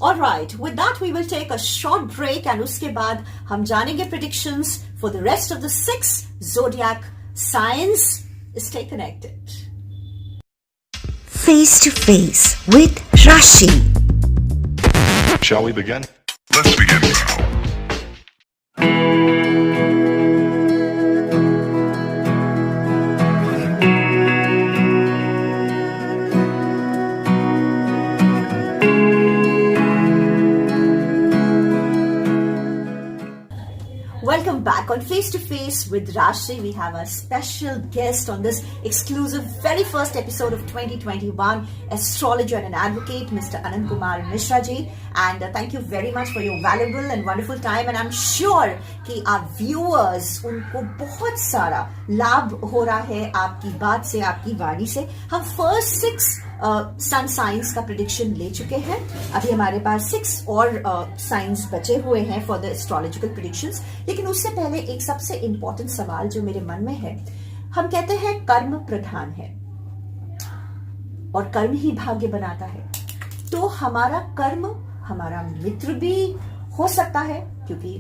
All right. With that, we will take a short break, and उसके बाद हम जानेंगे predictions for the rest of the 6 zodiac signs. Stay connected. Face to Face with Rashi. Shall we begin? Let's begin now. Welcome back on Face to Face with Rashi. We have a special guest on this exclusive very first episode of 2021, astrologer and an advocate, Mr. Anant Kumar Mishra ji. And thank you very much for your valuable and wonderful time. And I'm sure कि our viewers उनको बहुत सारा लाभ हो रहा है आपकी बात से, आपकी वाणी से। हम first 6 सन साइंस का प्रेडिक्शन ले चुके हैं, अभी हमारे पास 6 और साइंस बचे हुए हैं फॉर द एस्ट्रोलॉजिकल प्रेडिक्शंस। लेकिन उससे पहले एक सबसे इंपॉर्टेंट सवाल जो मेरे मन में है, हम कहते हैं कर्म प्रधान है और कर्म ही भाग्य बनाता है, तो हमारा कर्म हमारा मित्र भी हो सकता है, क्योंकि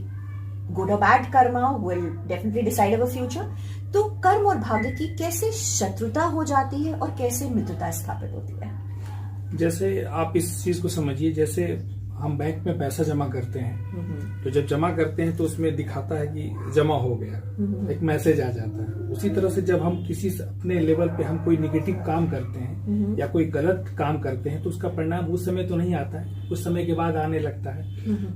गुड और bad Karma will definitely decide our future. तो कर्म और भाग्य की कैसे शत्रुता हो जाती है और कैसे मित्रता स्थापित होती है? जैसे आप इस चीज को समझिए, जैसे हम बैंक में पैसा जमा करते हैं, तो जब जमा करते हैं तो उसमें दिखाता है कि जमा हो गया, एक मैसेज आ जाता है। उसी तरह से जब हम किसी अपने लेवल पे हम कोई निगेटिव काम करते हैं या कोई गलत काम करते हैं तो उसका परिणाम उस समय तो नहीं आता है, कुछ समय के बाद आने लगता है।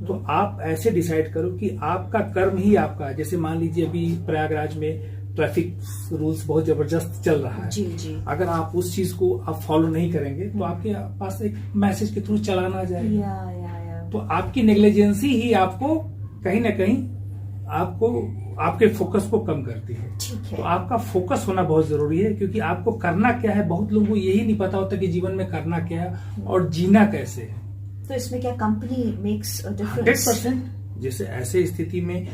तो आप ऐसे डिसाइड करो कि आपका कर्म ही आपका, जैसे मान लीजिए अभी प्रयागराज में ट्रैफिक रूल्स बहुत जबरदस्त चल रहा है, जी। अगर आप उस चीज को आप फॉलो नहीं करेंगे तो आपके पास एक मैसेज के थ्रू चलाना आ जाएगा। तो आपकी नेग्लिजेंसी ही आपको कहीं ना कहीं आपको आपके फोकस को कम करती है। तो आपका फोकस होना बहुत जरूरी है, क्योंकि आपको करना क्या है, बहुत लोगों को यही नहीं पता होता कि जीवन में करना क्या है और जीना कैसे है। तो इसमें क्या कंपनी मेक्स अ डिफरेंस? 100%। जैसे ऐसे स्थिति में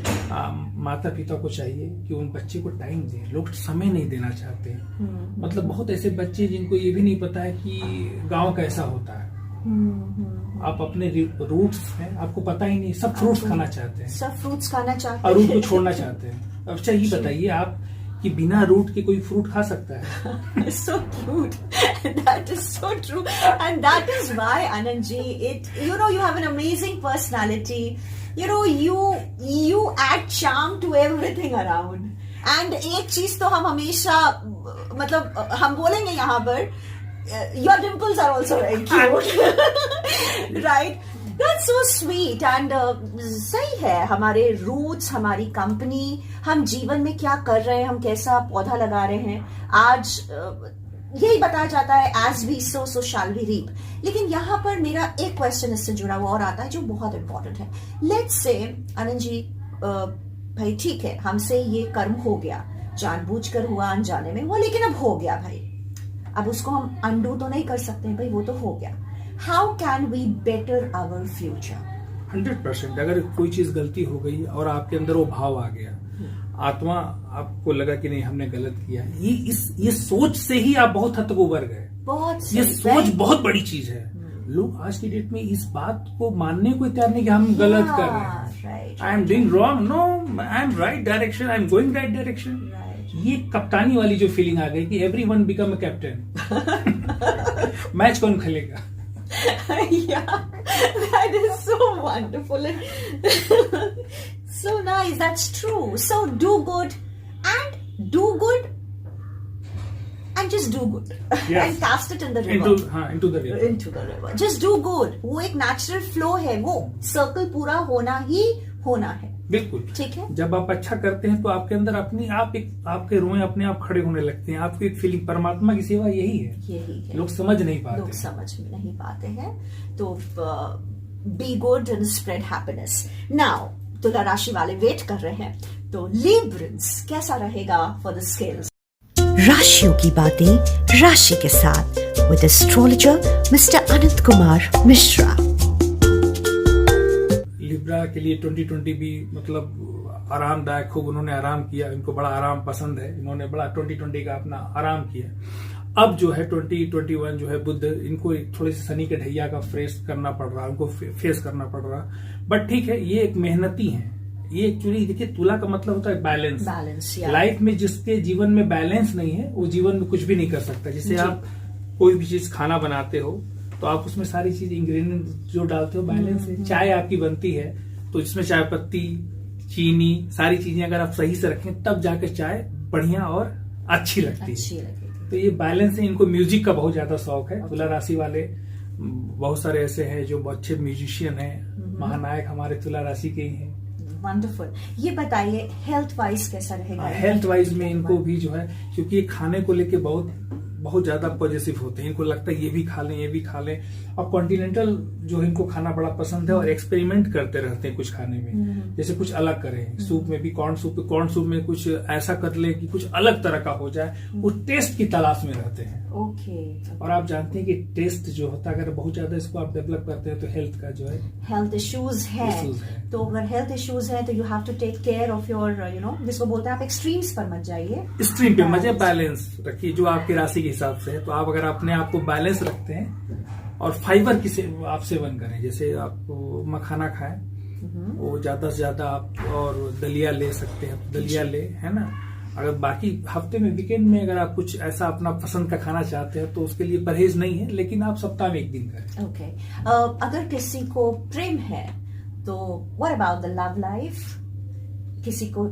माता पिता को चाहिए कि उन बच्चे को टाइम दें। लोग समय नहीं देना चाहते। मतलब बहुत ऐसे बच्चे जिनको ये भी नहीं पता है कि गांव कैसा होता है। आप अपने रूट्स हैं, आपको पता ही नहीं, सब फ्रूट्स खाना चाहते हैं, सब फ्रूट्स खाना चाहते हैं और रूट को छोड़ना चाहते हैं। अब अच्छा ये बताइए आप कि बिना रूट के कोई फ्रूट खा सकता है? So cute. That is so true. And that is why, Anand ji, you have an amazing personality. You add charm to everything around. And एक चीज तो हम हमेशा मतलब हम बोलेंगे यहाँ पर, your dimples are also very cute. Right? That's so sweet. And सही है, हमारे रूट्स, हमारी कंपनी, हम जीवन में क्या कर रहे हैं, हम कैसा पौधा लगा रहे हैं। आज यही बताया जाता है as we sow so shall we reap. लेकिन यहाँ पर मेरा एक क्वेश्चन इससे जुड़ा हुआ और आता है जो बहुत इंपॉर्टेंट है। लेट्स से आनंद जी, भाई ठीक है, हमसे ये कर्म हो गया, जानबूझकर हुआ, अनजाने में हुआ, लेकिन अब हो गया भाई, अब उसको हम अनडू तो नहीं कर सकते हैं भाई, वो तो हो गया। How can we better our future? 100%। अगर कोई चीज गलती हो गई और आपके अंदर वो भाव आ गया, आत्मा आपको लगा कि नहीं हमने गलत किया, ये सोच से ही आप बहुत हद तक उबर गए। बहुत ये सोच बहुत बड़ी चीज है। लोग आज की डेट में इस बात को मानने को तैयार नहीं कि हम गलत कर रहे हैं। I am doing wrong, no I am right direction, I am going right direction. ये कप्तानी वाली जो फीलिंग आ गई कि everyone become a captain. Match कौन खेलेगा? Yeah, that is so wonderful and so nice. That's true. So do good and just do good. Yes. And cast it in the river. Into the river. Into the river. Just do good. वो एक natural flow है, वो circle पूरा होना ही होना है। बिल्कुल ठीक है। जब आप अच्छा करते हैं तो आपके अंदर अपनी आप एक आपके रोए अपने आप खड़े होने लगते हैं। आपकी एक फीलिंग, परमात्मा की सेवा यही है। लोग समझ नहीं पाते, लोग समझ नहीं पाते हैं। तो be good and spread happiness. Now तुला राशि वाले वेट कर रहे हैं, तो लिब्रंस कैसा रहेगा फॉर द स्केल्स? राशियों की बातें राशि के साथ with astrologer mister Anant Kumar Mishra. Libra के लिए 2020 भी मतलब आरामदायक, खूब उन्होंने आराम किया, इनको बड़ा आराम पसंद है, इन्होंने बड़ा 2020 का अपना आराम किया। अब जो है 2021 जो है बुध, इनको थोड़ी सी शनि के ढैया का फेस करना पड़ रहा, उनको फेस करना पड़ रहा। बट ठीक है, ये एक मेहनती है। ये एक्चुअली देखिए, तुला का मतलब होता है बैलेंस। लाइफ में जिसके जीवन में बैलेंस नहीं है वो जीवन में कुछ भी नहीं कर सकता। जैसे आप कोई भी चीज खाना बनाते हो तो आप उसमें सारी चीज इंग्रेडिएंट जो डालते हो बैलेंस है। चाय आपकी बनती है तो इसमें चाय पत्ती, चीनी, सारी चीजें अगर आप सही से रखें तब जाकर चाय बढ़िया और अच्छी लगती है। तो ये बैलेंस है। इनको म्यूजिक का बहुत ज्यादा शौक है। तुला राशि वाले बहुत सारे ऐसे हैं जो अच्छे म्यूजिशियन हैं। महानायक हमारे तुला राशि के ही हैं। वंडरफुल। ये बताइए हेल्थ वाइज कैसा रहेगा? हेल्थ वाइज में इनको भी जो है, क्योंकि ये खाने को लेके बहुत ज्यादा पॉजिटिव होते हैं। इनको लगता है ये भी खा लें, ये भी खा लें। और कॉन्टिनेंटल जो इनको खाना बड़ा पसंद है और एक्सपेरिमेंट करते रहते हैं कुछ खाने में। जैसे कुछ अलग करें, सूप में भी कॉर्न सूप में कुछ ऐसा कर लें कि कुछ अलग तरह का हो जाए। वो टेस्ट की तलाश में रहते हैं। और आप जानते हैं कि टेस्ट जो होता है, अगर बहुत ज्यादा इसको आप डेवलप करते हैं तो हेल्थ का जो है, हेल्थ इश्यूज है। तो अगर हेल्थ इश्यूज है तो you have to take care of your जिसको बोलते हैं आप एक्सट्रीम्स पर मत जाइए। एक्सट्रीम पे मत जाइए, बैलेंस रखिए जो आपकी राशि के हिसाब से है। तो आप अगर अपने आप को बैलेंस रखते हैं और फाइबर की आप सेवन करें, जैसे आप मखाना खाएं, वो ज्यादा से ज्यादा आप, और दलिया ले सकते हैं, दलिया ले, है ना। अगर बाकी हफ्ते में, वीकेंड में अगर आप कुछ ऐसा अपना पसंद का खाना चाहते हैं तो उसके लिए परहेज नहीं है, लेकिन आप सप्ताह में एक दिन करें। ओके। अगर किसी को प्रेम है तो what about the love life? किसी को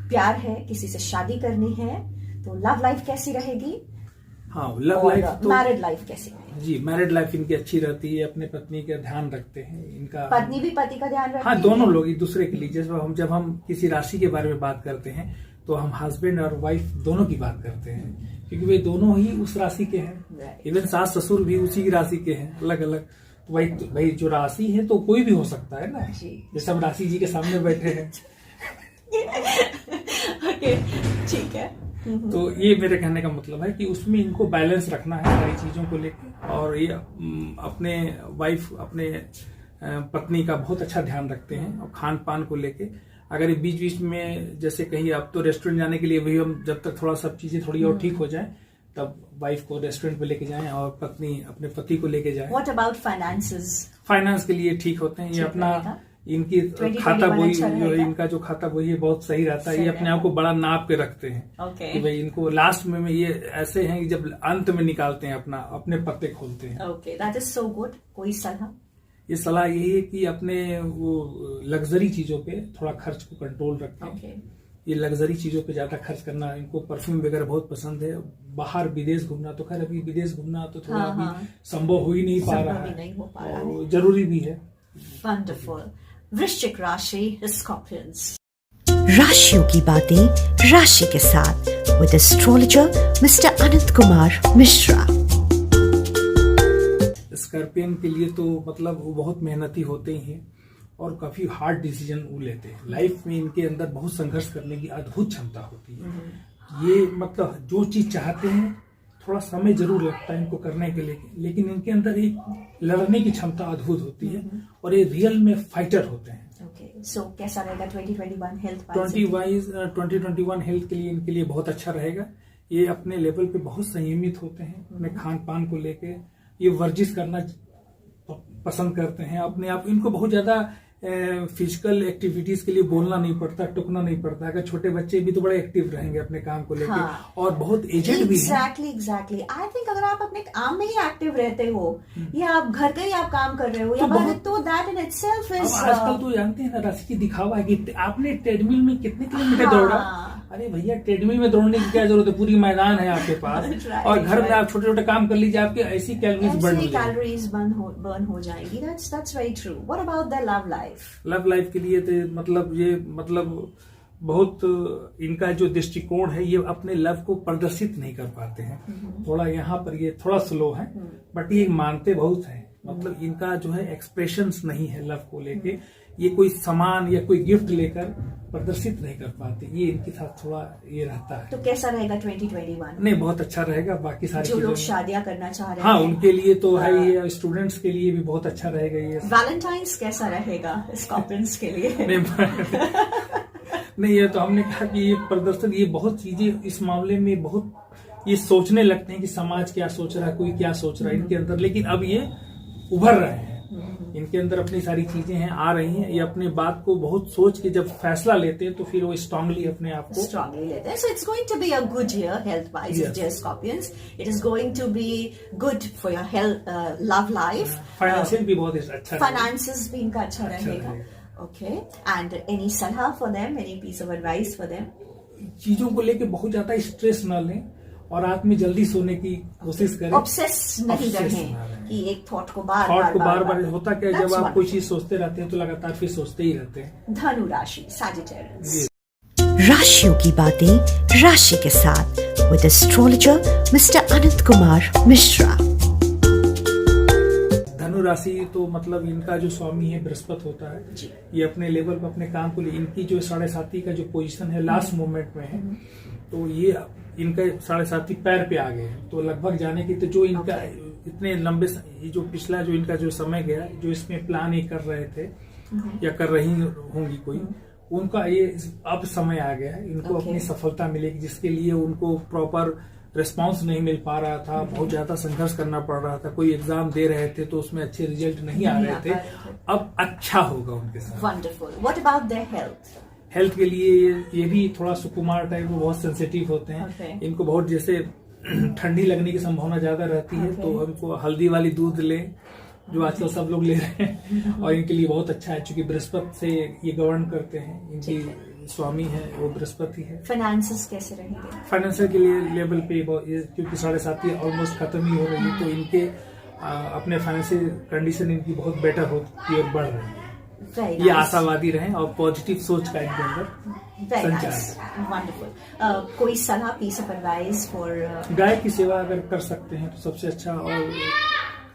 प्यार है, किसी से शादी करनी है, तो लव लाइफ कैसी रहेगी? हाँ, लव लाइफ तो मैरिड लाइफ कैसी रहेगी? जी, मैरिड लाइफ इनकी अच्छी रहती है। अपने पत्नी का ध्यान रखते हैं। इनका पत्नी भी पति का ध्यान रखती है? हाँ, दोनों लोग एक दूसरे के लिए। जब हम किसी राशि के बारे में बात करते हैं तो हम हस्बैंड और वाइफ दोनों की बात करते हैं, क्योंकि वे दोनों ही उस राशि के हैं। इवन सास ससुर भी उसी की राशि के हैं, अलग अलग। तो भाई जो राशि है तो कोई भी हो सकता है ना, जैसे हम राशि जी के सामने बैठे हैं। ओके, ठीक है। तो ये मेरे कहने का मतलब है कि उसमें इनको बैलेंस रखना है सारी चीजों को लेकर। और ये अपने वाइफ, अपने पत्नी का बहुत अच्छा ध्यान रखते हैं। और खान पान को लेके अगर ये बीच बीच में, जैसे कहीं अब तो रेस्टोरेंट जाने के लिए वही, हम जब तक थोड़ा सब चीजें थोड़ी और ठीक हो जाए तब वाइफ को रेस्टोरेंट पे लेके जाएं और पत्नी अपने पति को लेके जाएं। What about finances? फाइनेंस के लिए ठीक होते हैं। ये अपना इनकी खाता बोई जो है, इनका जो खाता बोई है बहुत सही रहता है। ये अपने आप को बड़ा नाप के रखते हैं कि भाई इनको लास्ट में ये ऐसे हैं कि जब अंत में निकालते हैं अपने पत्ते खोलते हैं। Okay, that is so good. कोई सलाह? ये सलाह यही है कि अपने वो लग्जरी चीजों पे थोड़ा खर्च को कंट्रोल रखें। ये लग्जरी चीजों पे ज्यादा खर्च करना, इनको परफ्यूम वगैरह बहुत पसंद है। बाहर विदेश घूमना, तो खैर अभी विदेश घूमना तो थोड़ा अभी संभव हो ही नहीं पा रहा है, और जरूरी भी है। वंडरफुल। वृश्चिक राशि, स्कॉर्पियंस। राशियों की बातें राशि के साथ with astrologer Mr. Anant Kumar Mishra. Scorpion के लिए तो मतलब वो बहुत मेहनती होते हैं और काफी हार्ड डिसीजन वो लेते हैं। लाइफ में इनके अंदर बहुत संघर्ष करने की अद्भुत क्षमता होती है। ये मतलब जो चीज चाहते हैं थोड़ा समय जरूर लगता है इनको करने के लिए, लेकिन इनके अंदर एक लड़ने की क्षमता अद्भुत होती है और ये रियल में फाइटर होते हैं। ओके, सो कैसा रहेगा 2021 हेल्थ 2021 हेल्थ के लिए इनके लिए बहुत अच्छा रहेगा। ये अपने लेवल पे बहुत संयमित होते हैं अपने खान पान को लेके। ये वर्जिश करना पसंद करते हैं अपने आप। इनको बहुत ज्यादा फिजिकल एक्टिविटीज के लिए बोलना नहीं पड़ता, टुकना नहीं पड़ता। अगर छोटे बच्चे भी तो बड़े एक्टिव रहेंगे अपने काम को लेके। हाँ। और बहुत एजेड भी हैं। एग्जैक्टली आई थिंक अगर आप अपने काम में ही एक्टिव रहते हो या आप घर का ही आप काम कर रहे हो या तो दैट इन इटसेल्फ इज। आजकल तो जानते हैं ना राशि की दिखावा है कि आपने ट्रेडमिल में कितने किलोमीटर दौड़ा। अरे भैया ट्रेडमिल में दौड़ने की क्या जरूरत है, पूरी मैदान है आपके पास। और घर में आप छोटे छोटे काम कर लीजिए, आपकी ऐसी कैलोरीज बर्न हो जाएगी। That's very true. What about the love life के लिए तो मतलब बहुत इनका जो दृष्टिकोण है ये अपने लव को प्रदर्शित नहीं कर पाते हैं। थोड़ा यहाँ पर ये थोड़ा स्लो है, बट ये मानते बहुत है। मतलब इनका जो है एक्सप्रेशंस नहीं है लव को लेके। ये कोई सामान या कोई गिफ्ट लेकर प्रदर्शित नहीं कर पाते। ये इनके साथ थोड़ा ये रहता है। तो कैसा रहेगा 2021? नहीं, बहुत अच्छा रहेगा। बाकी सारी जो लोग शादियां करना चाह रहे हैं, हाँ, उनके लिए तो है ये। स्टूडेंट्स के लिए भी बहुत अच्छा रहेगा ये। वैलेंटाइंस कैसा रहेगा स्कॉर्पियंस के लिए? नहीं, ये तो हमने कहा कि ये प्रदर्शन, ये बहुत चीजें इस मामले में बहुत ये सोचने लगते हैं कि समाज क्या सोच रहा है, कोई क्या सोच रहा है इनके अंदर। लेकिन अब ये उभर रहे हैं, इनके अंदर अपनी सारी चीजें हैं, आ रही हैं। ये अपने बात को बहुत सोच के जब फैसला लेते हैं तो फिर वो स्ट्रांगली अपने आप को स्ट्रांगली लेते हैं। So it's going to be a good year health wise, dear scorpions. It is going to be good for your health, love life. Financial भी बहुत अच्छा, फाइनेंसेस भी इनका अच्छा रहेगा। ओके, एंड एनी सलाह for them, any piece of advice for them? चीजों को लेके बहुत ज्यादा स्ट्रेस न लें और रात में जल्दी सोने की कोशिश करें। ऑब्सेस नहीं रहें कि एक थॉट को बार होता क्या, जब आप कोई चीज सोचते रहते हैं तो लगातार फिर सोचते ही रहते हैं। धनु राशि, सैजिटेरियस। राशियों की बातें राशि के साथ with astrologer mister Anant Kumar Mishra. धनु राशि तो मतलब इनका जो स्वामी है बृहस्पति होता है। ये अपने लेवल पर अपने काम को लिए, इनकी जो 7.5 का जो पोजीशन है लास्ट मोमेंट में है, तो ये इनका 7.5 पैर पे आ गए हैं। तो लगभग जाने की तो जो इनका इतने लंबे ये जो पिछला जो इनका जो समय गया, जो इसमें प्लान ये कर रहे थे या कर रही होंगी कोई, उनका ये अब समय आ गया है। इनको अपनी सफलता मिलेगी, जिसके लिए उनको प्रॉपर रिस्पांस नहीं मिल पा रहा था। बहुत ज्यादा संघर्ष करना पड़ रहा था। कोई एग्जाम दे रहे थे तो उसमें अच्छे रिजल्ट नहीं आ रहे थे। अब अच्छा होगा उनके साथ। Wonderful. What about their health? Health के लिए ये भी थोड़ा सुकुमार टाइप में बहुत सेंसिटिव होते हैं। इनको बहुत जैसे ठंडी लगने की संभावना ज्यादा रहती है, तो हमको हल्दी वाली दूध लें, जो आजकल सब लोग ले रहे हैं। और इनके लिए बहुत अच्छा है, क्योंकि बृहस्पति से ये गवर्न करते हैं। इनकी स्वामी है वो बृहस्पति है। फाइनेंसेस कैसे रहेंगे? फाइनेंशियल के लिए लेवल पे क्योंकि 7.5 ऑलमोस्ट खत्म ही हो रही है, तो इनके अपने फाइनेंशियल कंडीशन इनकी बहुत बेटर होती है और बढ़ रही है। ये आशावादी रहें और पॉजिटिव सोच का इनके अंदर संचार। वंडरफुल। कोई सलाह, पीस ऑफ एडवाइस फॉर? गाय की सेवा अगर कर सकते हैं तो सबसे अच्छा, और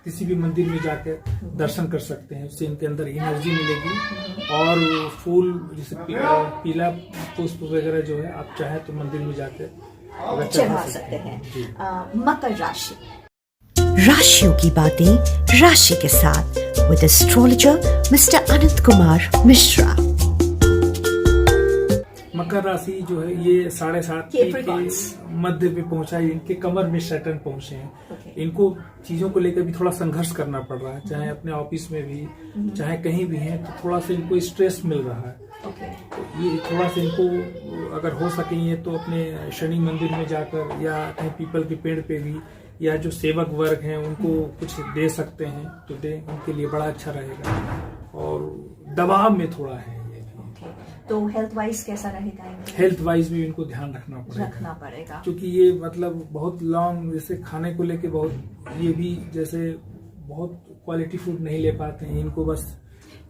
किसी भी मंदिर में जाकर दर्शन कर सकते हैं, उससे इनके अंदर एनर्जी मिलेगी। और फूल जैसे पीला पुष्प वगैरह जो है आप चाहे तो मंदिर में जाकर चढ़ा सकते हैं। मकर राशि। राशियों की बातें राशि के साथ with astrologer mister Anant Kumar Mishra. मकर राशि जो है ये 7.5 के मध्य में पहुंचा है। इनके कमर में सैटर्न पहुंचे हैं। इनको चीजों को लेकर भी थोड़ा संघर्ष करना पड़ रहा है, चाहे अपने ऑफिस में भी, चाहे कहीं भी है, तो थोड़ा सा इनको स्ट्रेस मिल रहा है। तो ये थोड़ा सा इनको अगर हो सके तो अपने शनि मंदिर में जाकर या कहीं पीपल के पेड़ पे भी, या जो सेवक वर्ग हैं उनको कुछ दे सकते हैं तो दे, उनके लिए बड़ा अच्छा रहेगा। और दबाव में थोड़ा है ये भी। तो हेल्थ वाइज कैसा रहेगा? हेल्थ वाइज भी इनको ध्यान रखना पड़ेगा, क्योंकि ये मतलब बहुत लॉन्ग, जैसे खाने को लेके बहुत, ये भी जैसे बहुत क्वालिटी फूड नहीं ले पाते हैं। इनको बस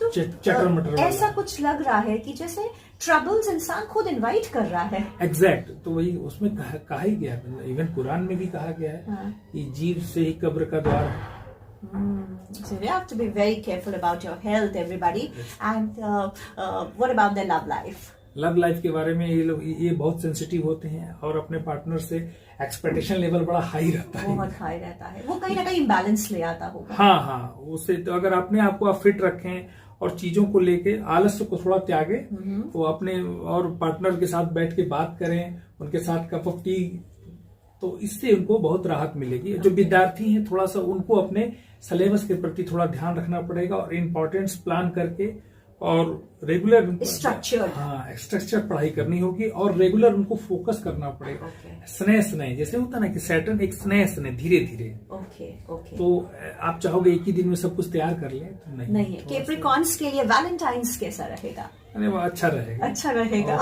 तो चटर मटर ऐसा कुछ लग रहा है कि जैसे ट्रबल्स इंसान खुद इनवाइट कर रहा है। एग्जैक्ट, तो वही उसमें कहा ही गया है, इवन कुरान में भी कहा गया है कि जीव से ही कब्र का द्वार है। So we have to be very careful about your health, everybody. And what about the love life? Love life के बारे में ये बहुत सेंसिटिव होते हैं और अपने पार्टनर से एक्सपेक्टेशन लेवल बड़ा हाई रहता है, बहुत हाई रहता है। वो कहीं ना कहीं इम्बैलेंस ले आता होगा। हाँ, उससे तो अगर अपने आप को आप फिट रखें और चीजों को लेके आलस्य को थोड़ा त्यागे, तो अपने और पार्टनर के साथ बैठ के बात करें, उनके साथ कप ऑफ टी, तो इससे उनको बहुत राहत मिलेगी। जो विद्यार्थी हैं थोड़ा सा उनको अपने सिलेबस के प्रति थोड़ा ध्यान रखना पड़ेगा और इम्पोर्टेंस प्लान करके और रेगुलर स्ट्रक्चर पढ़ाई करनी होगी और रेगुलर उनको फोकस करना पड़ेगा। स्नेह जैसे होता है ना कि सैटर्न एक स्नेह धीरे धीरे। तो आप चाहोगे एक ही दिन में सब कुछ तैयार कर लें, तो नहीं। कैप्रिकॉर्न्स के लिए वैलेंटाइन्स कैसा रहेगा? वो अच्छा रहेगा।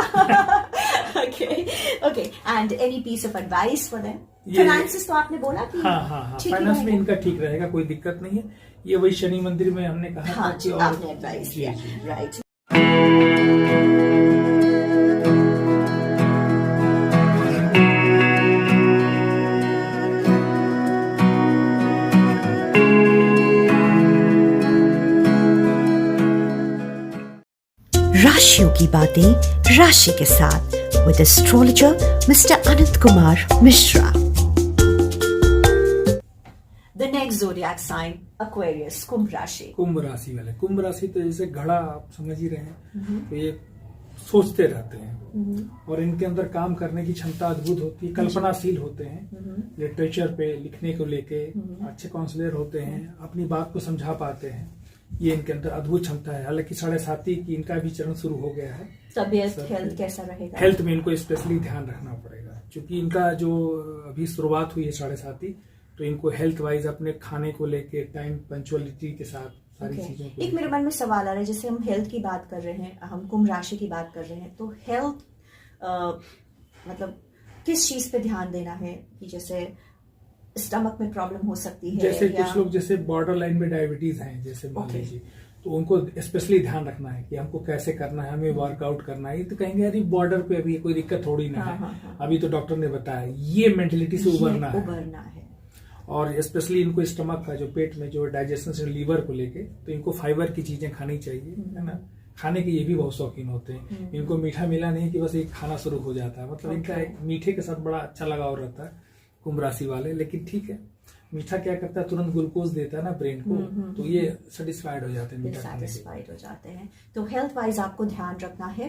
Okay and any piece of advice for them? Finances तो आपने बोला कि हाँ, फाइनेंस में इनका ठीक रहेगा, कोई दिक्कत नहीं है। ये वही शनि मंदिर में हमने कहा था कि और आपने एडवाइस किया, राइट। राशियों की बातें राशि के साथ with astrologer mister Anant Kumar Mishra. The next zodiac sign, Aquarius, कुंभ राशि। कुंभ राशि वाले, कुंभ राशि तो जैसे घड़ा आप समझ ही रहे हैं, तो ये सोचते रहते हैं और इनके अंदर काम करने की क्षमता अद्भुत होती है, कल्पनाशील होते हैं, लिटरेचर पे लिखने को लेके अच्छे काउंसलर होते हैं, अपनी बात को समझा पाते हैं, ये इनके अंदर अद्भुत क्षमता है। हालांकि 7.5 की इनका भी चरण शुरू हो गया है। तबीयत हेल्थ कैसा रहेगा? हेल्थ में इनको स्पेशली ध्यान रखना पड़ेगा, क्योंकि इनका जो अभी शुरुआत हुई है 7.5, तो इनको हेल्थ वाइज अपने खाने को लेके टाइम पंचुअलिटी के साथ सारी चीजों को। एक मेरे मन में सवाल आ रहा है, जैसे हम हेल्थ की बात कर रहे हैं, हम कुंभ राशि की बात कर रहे हैं, तो हेल्थ मतलब किस चीज पे ध्यान देना है? कि जैसे स्टमक में प्रॉब्लम हो सकती है, जैसे कुछ लोग जैसे बॉर्डर लाइन में डायबिटीज हैं, जैसे मान लीजिए, तो उनको स्पेशली ध्यान रखना है कि हमको कैसे करना है, हमें वर्कआउट करना है। तो कहेंगे अरे बॉर्डर पे अभी कोई दिक्कत थोड़ी ना है, अभी तो डॉक्टर ने बताया। ये मेंटेलिटी से उबरना है। और स्पेशली इनको स्टमक का जो पेट में जो डाइजेशन से लीवर को लेके, तो इनको फाइबर की चीजें खानी चाहिए, है ना। खाने के ये भी बहुत शौकीन होते हैं। इनको मीठा मिला नहीं कि बस एक खाना शुरू हो जाता है, मतलब इनका एक मीठे के साथ बड़ा अच्छा लगाव रहता है कुंभ राशि वाले। लेकिन ठीक है, मीठा क्या करता है, तुरंत ग्लूकोज देता है ना ब्रेन को, तो ये सेटिस्फाइड हो जाते हैं, मीठा खाने से हो जाते हैं। तो हेल्थ वाइज आपको ध्यान रखना है।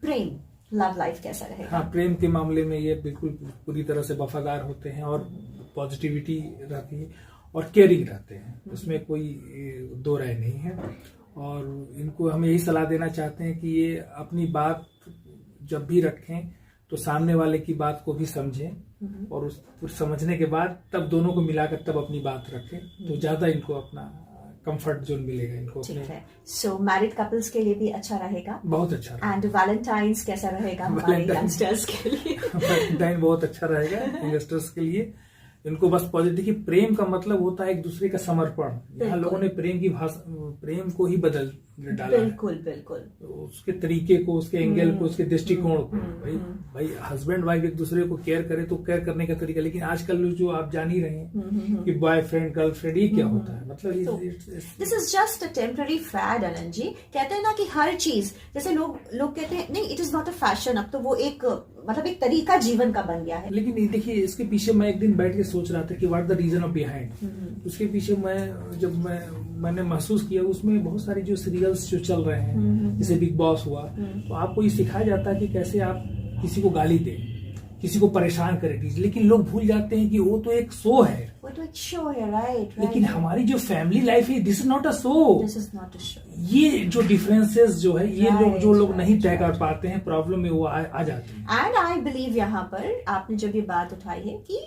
प्रेम, लव लाइफ कैसा रहेगा? हाँ, प्रेम के मामले में ये बिल्कुल पूरी तरह से वफादार होते हैं और पॉजिटिविटी रहती है और केयरिंग रहते हैं, उसमें कोई दो राय नहीं है। और इनको हम यही सलाह देना चाहते हैं कि ये अपनी बात जब भी रखें तो सामने वाले की बात को भी समझें और उस समझने के बाद तब दोनों को मिलाकर तब अपनी बात रखें, तो ज्यादा इनको अपना कंफर्ट जोन मिलेगा इनको। ठीक है। सो मैरिड कपल्स के लिए भी अच्छा रहेगा, बहुत अच्छा। एंड वैलेंटाइंस कैसा रहेगा हमारे यंगस्टर्स के लिए? वैलेंटाइन बहुत अच्छा रहेगा यंगस्टर्स के लिए। इनको बस पॉजिटिव की प्रेम का मतलब होता है एक दूसरे का समर्पण। यहाँ लोगों ने प्रेम की भाषा, प्रेम को ही बदल डाला। बिल्कुल बिल्कुल। तो उसके तरीके को, उसके एंगल को, उसके दृष्टिकोण को, भाई हस्बैंड वाइफ एक दूसरे को केयर करे तो केयर करने का तरीका। लेकिन आजकल जो आप जान ही रहे हैं कि बॉयफ्रेंड गर्लफ्रेंड ये क्या होता है, मतलब this is just a temporary fad. Anand ji कहते हैं ना कि हर चीज, जैसे लोग कहते हैं नहीं, it is not a fashion, अब तो वो एक मतलब एक तरीका जीवन का बन गया है। लेकिन देखिए, इसके पीछे मैं एक दिन बैठ के सोच रहा था कि what the reason of behind. उसके पीछे मैंने महसूस किया, उसमें बहुत सारी जो सीरियल्स जो चल रहे हैं, जैसे बिग बॉस हुआ, तो आपको ये सिखाया जाता है कि कैसे आप किसी को गाली दें, किसी को परेशान करें, लेकिन लोग भूल जाते हैं कि वो तो एक शो है, वो तो एक शो है, राइट। लेकिन हमारी जो फैमिली लाइफ है, this is not a show, this is not a show. ये जो डिफरेंसेस जो है, ये लोग जो लोग नहीं तय कर पाते हैं, प्रॉब्लम में वो आ जाते हैं। एंड आई बिलीव यहाँ पर आपने जब ये बात उठाई है कि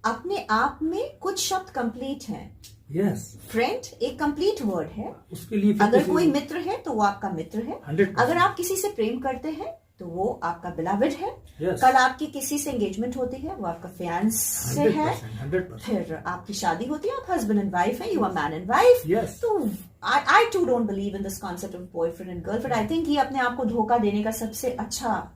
अपने आप में कुछ शब्द कंप्लीट हैं। यस, फ्रेंड एक कंप्लीट वर्ड है। उसके लिए अगर कोई मित्र है तो वो आपका मित्र है। 100%। अगर आप किसी से प्रेम करते हैं तो वो आपका बिलवड है। Yes. कल आपकी किसी से एंगेजमेंट होती है, वो आपका फियांसे है। 100%. फिर आपकी शादी होती है, आप हस्बैंड एंड वाइफ है, you are man and wife. Yes. तो I too don't believe in this concept of boyfriend and girlfriend. I think ये अपने आप को धोखा देने का सबसे अच्छा